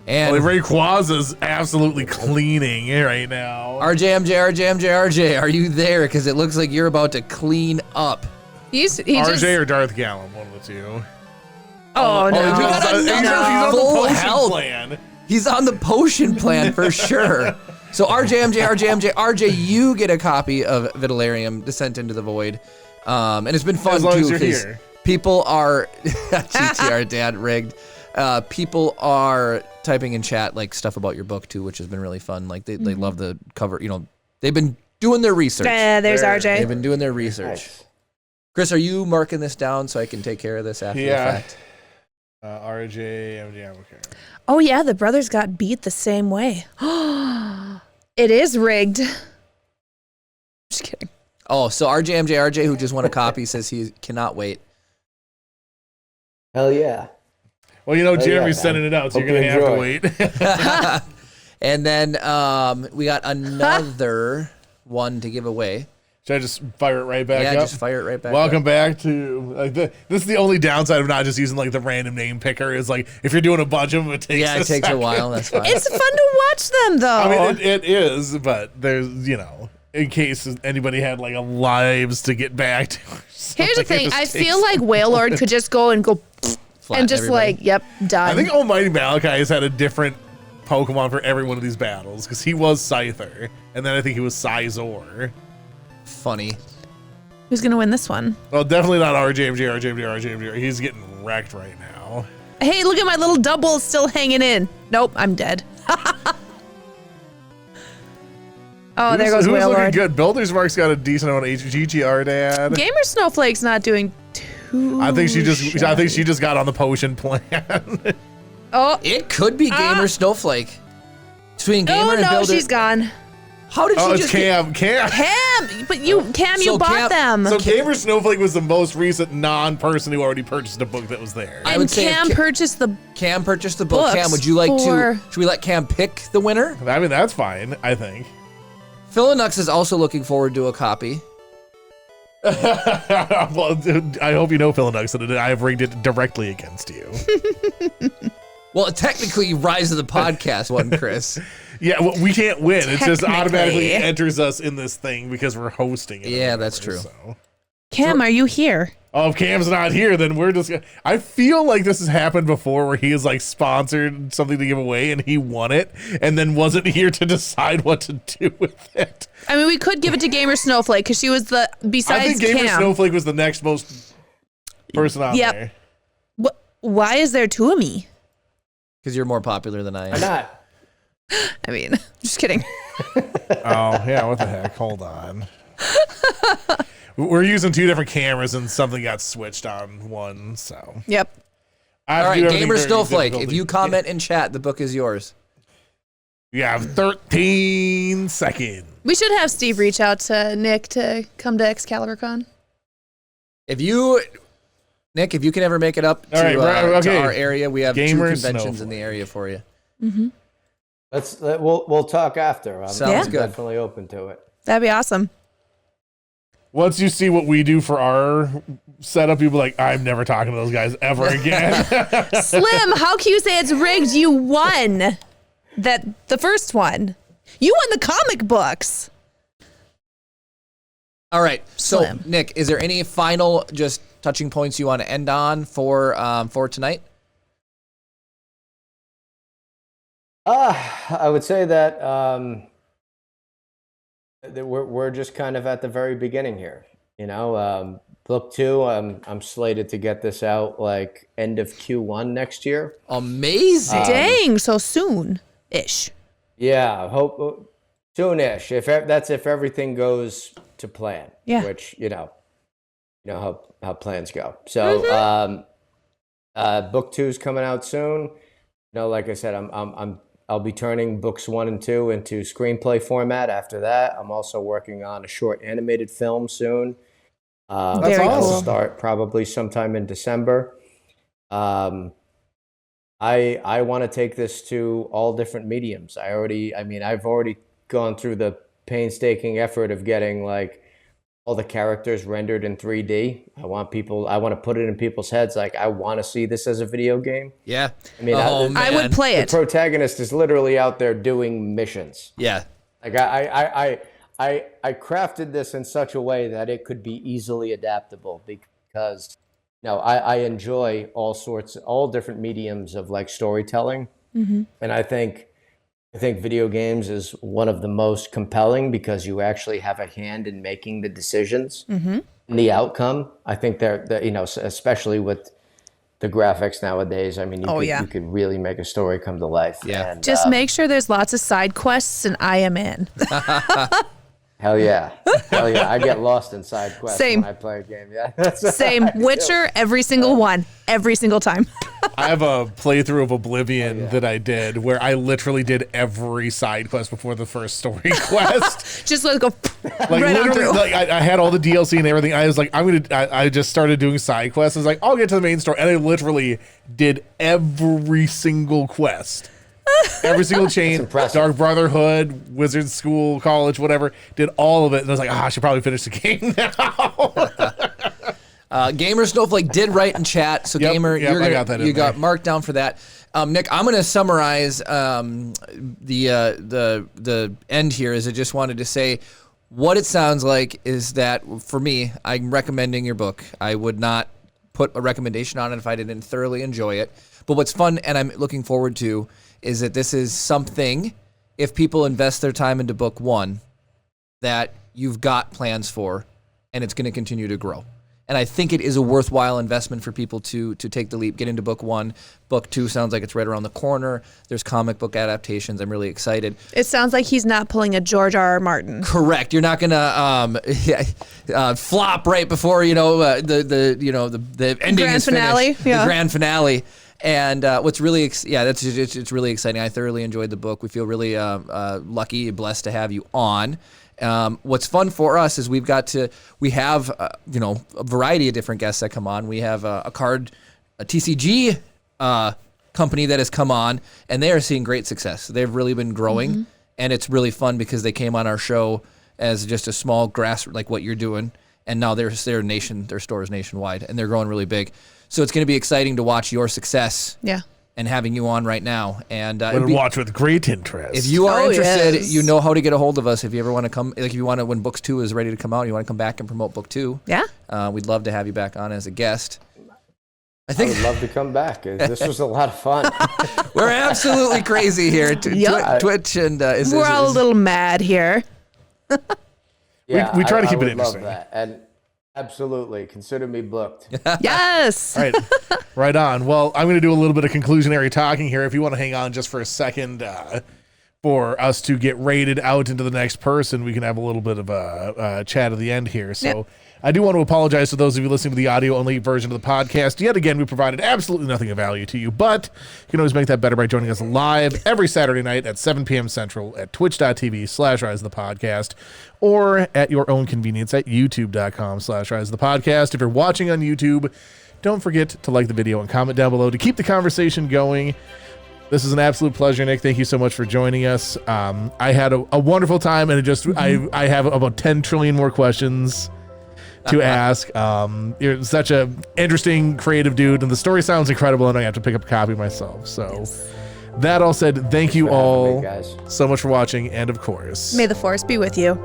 And Ray Quaza's absolutely cleaning right now. RJ, are you there? Because it looks like you're about to clean up. RJ or Darth Gallum, one of the two. Oh, no. We got He's full on the potion health plan. He's on the potion plan for sure. So RJ, you get a copy of Vitalerium, Descent into the Void. And it's been fun As long too. as you're here. People are GTR dad rigged. People are typing in chat like stuff about your book too, which has been really fun. Like they love the cover. You know, they've been doing their research. There's RJ. They've been doing their research. Nice. Chris, are you marking this down so I can take care of this after the fact? RJ, MJ, okay. Oh yeah, the brothers got beat the same way. It is rigged. Just kidding. Oh, so RJ, who just won a copy, says he cannot wait. Hell yeah. Well, you know, Jeremy's yeah, sending it out, so Hope you're going to you have to wait. And then we got another one to give away. Should I just fire it right back up? Yeah, just fire it right back Welcome up. back to this is the only downside of not just using like the random name picker is like if you're doing a bunch of them, it takes Yeah, it takes second. a while. That's fine. It's fun to watch them though. I mean, it is, but there's in case anybody had like a lives to get back to. Here's the thing. I feel like Wailord could just go and go Flatten and just everybody. like, yep, done. I think Almighty Malachi has had a different Pokemon for every one of these battles because he was Scyther, and then I think he was Scizor. Funny. Who's gonna win this one? Well, definitely not RJ. He's getting wrecked right now. Hey, look at my little double still hanging in. Nope, I'm dead. Oh, there goes Who's looking Wailord. good? Builder's Mark's got a decent amount of GTR, Dad. Gamer Snowflake's not doing too. I think she just shabby. got on the potion plan. Oh, It could be Gamer Snowflake. Between Gamer oh and no, Builder. she's gone. How did she It's just Cam. Cam, but you So bought them. So Gamer Snowflake was the most recent non-person who already purchased a book that was there. I would and say if Cam purchased the. Cam purchased the book. Books Cam, would you like for- to? Should we let Cam pick the winner? I mean, that's fine, I think. Philinux is also looking forward to a copy. Well, I hope you know, Philinux, that I have rigged it directly against you. Well, technically, Rise of the Podcast won, Chris. Yeah, well, we can't win. It just automatically Technically. enters us in this thing because we're hosting it. or Yeah, that's whatever, true. So. Cam, are you here? Oh, if Cam's not here, then we're just. I feel like this has happened before, where he has like sponsored something to give away and he won it, and then wasn't here to decide what to do with it. I mean, we could give it to Gamer Snowflake because she was the besides I think Gamer Cam. Snowflake was the next most person on Yep. there. Why is there two of me? Because you're more popular than I Why am. not? I mean, just kidding. Oh yeah, what the heck? Hold on. We're using two different cameras and something got switched on one, so. Yep. I have All to do right, everything Gamer very Snowflake, if difficultly. you comment in chat, the book is yours. You have 13 seconds. We should have Steve reach out to Nick to come to ExcaliburCon. If you, Nick, if you can ever make it up to, All right, to okay. our area, we have Gamer two conventions in Snowflake. the area for you. We'll talk after. I'm Sounds good. definitely open to it. That'd be awesome. Once you see what we do for our setup, you'll be like, I'm never talking to those guys ever again. Slim, how can you say it's rigged? You won the first one. You won the comic books. All right, so Slim. Nick, is there any final just touching points you want to end on for tonight? I would say that that we're just kind of at the very beginning here. You know, book 2, I'm slated to get this out like end of Q1 next year. Amazing. Dang, so soon-ish. Yeah, hope soonish. If everything goes to plan, Yeah. which you know how plans go. So book 2's coming out soon. You know, like I said, I'll be turning books 1 and 2 into screenplay format. After that, I'm also working on a short animated film soon. Very I'll cool. start probably sometime in December. I want to take this to all different mediums. I've already gone through the painstaking effort of getting like all the characters rendered in 3D. I want to put it in people's heads. Like, I want to see this as a video game. Yeah. I mean, I would play the it. protagonist is literally out there doing missions. Yeah. Like I crafted this in such a way that it could be easily adaptable because I enjoy all different mediums of like storytelling. And I think I think video games is one of the most compelling because you actually have a hand in making the decisions and the outcome. I think that you know, especially with the graphics nowadays, I mean, you could really make a story come to life. Yeah. And, Just make sure there's lots of side quests, and I am in. hell yeah. Hell yeah. I get lost in side quests Same. when I play a game. Yeah. Same. Witcher, every single one, every single time. I have a playthrough of Oblivion that I did where I literally did every side quest before the first story quest. Just let it go Like right on literally, through. like I had all the DLC and everything. I was like, I just started doing side quests. I was like, I'll get to the main story, and I literally did every single quest, every single chain, impressive. Dark Brotherhood, Wizard School, college, whatever. Did all of it, and I was like, I should probably finish the game now. Gamer Snowflake did write in chat, so Yep, Gamer, yep, I got that in you got there. marked down for that. Nick, I'm going to summarize the end here. Is I just wanted to say what it sounds like is that for me, I'm recommending your book. I would not put a recommendation on it if I didn't thoroughly enjoy it. But what's fun and I'm looking forward to is that this is something, if people invest their time into book one, that you've got plans for, and it's going to continue to grow. And I think it is a worthwhile investment for people to take the leap, get into book one. Book two sounds like it's right around the corner. There's comic book adaptations. I'm really excited. It sounds like he's not pulling a George R.R. Martin. Correct. You're not gonna flop right before the ending Grand is finale, finished. yeah. The grand finale. And what's really it's really exciting. I thoroughly enjoyed the book. We feel really lucky and blessed to have you on. What's fun for us is we have a variety of different guests that come on. We have a TCG company that has come on, and they are seeing great success. They've really been growing, and it's really fun because they came on our show as just a small grass like what you're doing, and now their stores nationwide, and they're growing really big. So it's going to be exciting to watch your success. Yeah. And having you on right now, and But watch with great interest. if you are interested, yes. you know how to get a hold of us. If you ever want to come, like if you want to, when Books 2 is ready to come out, you want to come back and promote Book 2. Yeah. We'd love to have you back on as a guest. I I think would love to come back. This was a lot of fun. we're absolutely crazy here. Yep. Twitch and We're all a little mad here. Yeah, we try to I keep it would interesting. Love that. And absolutely, consider me booked. Yes. All right, right on. Well, I'm going to do a little bit of conclusionary talking here. If you want to hang on just for a second for us to get rated out into the next person, we can have a little bit of a chat at the end here. So Yep. I do want to apologize to those of you listening to the audio-only version of the podcast. Yet again, we provided absolutely nothing of value to you, but you can always make that better by joining us live every Saturday night at 7 p.m. Central at twitch.tv/riseofthepodcast or at your own convenience at youtube.com/riseofthepodcast. If you're watching on YouTube, don't forget to like the video and comment down below to keep the conversation going. This is an absolute pleasure, Nick. Thank you so much for joining us. I had a wonderful time, and I have about 10 trillion more questions to ask. You're such a interesting, creative dude, and the story sounds incredible, and I have to pick up a copy myself. So that all said, thank you for having me, all guys. so much for watching, and of course, May the force be with you.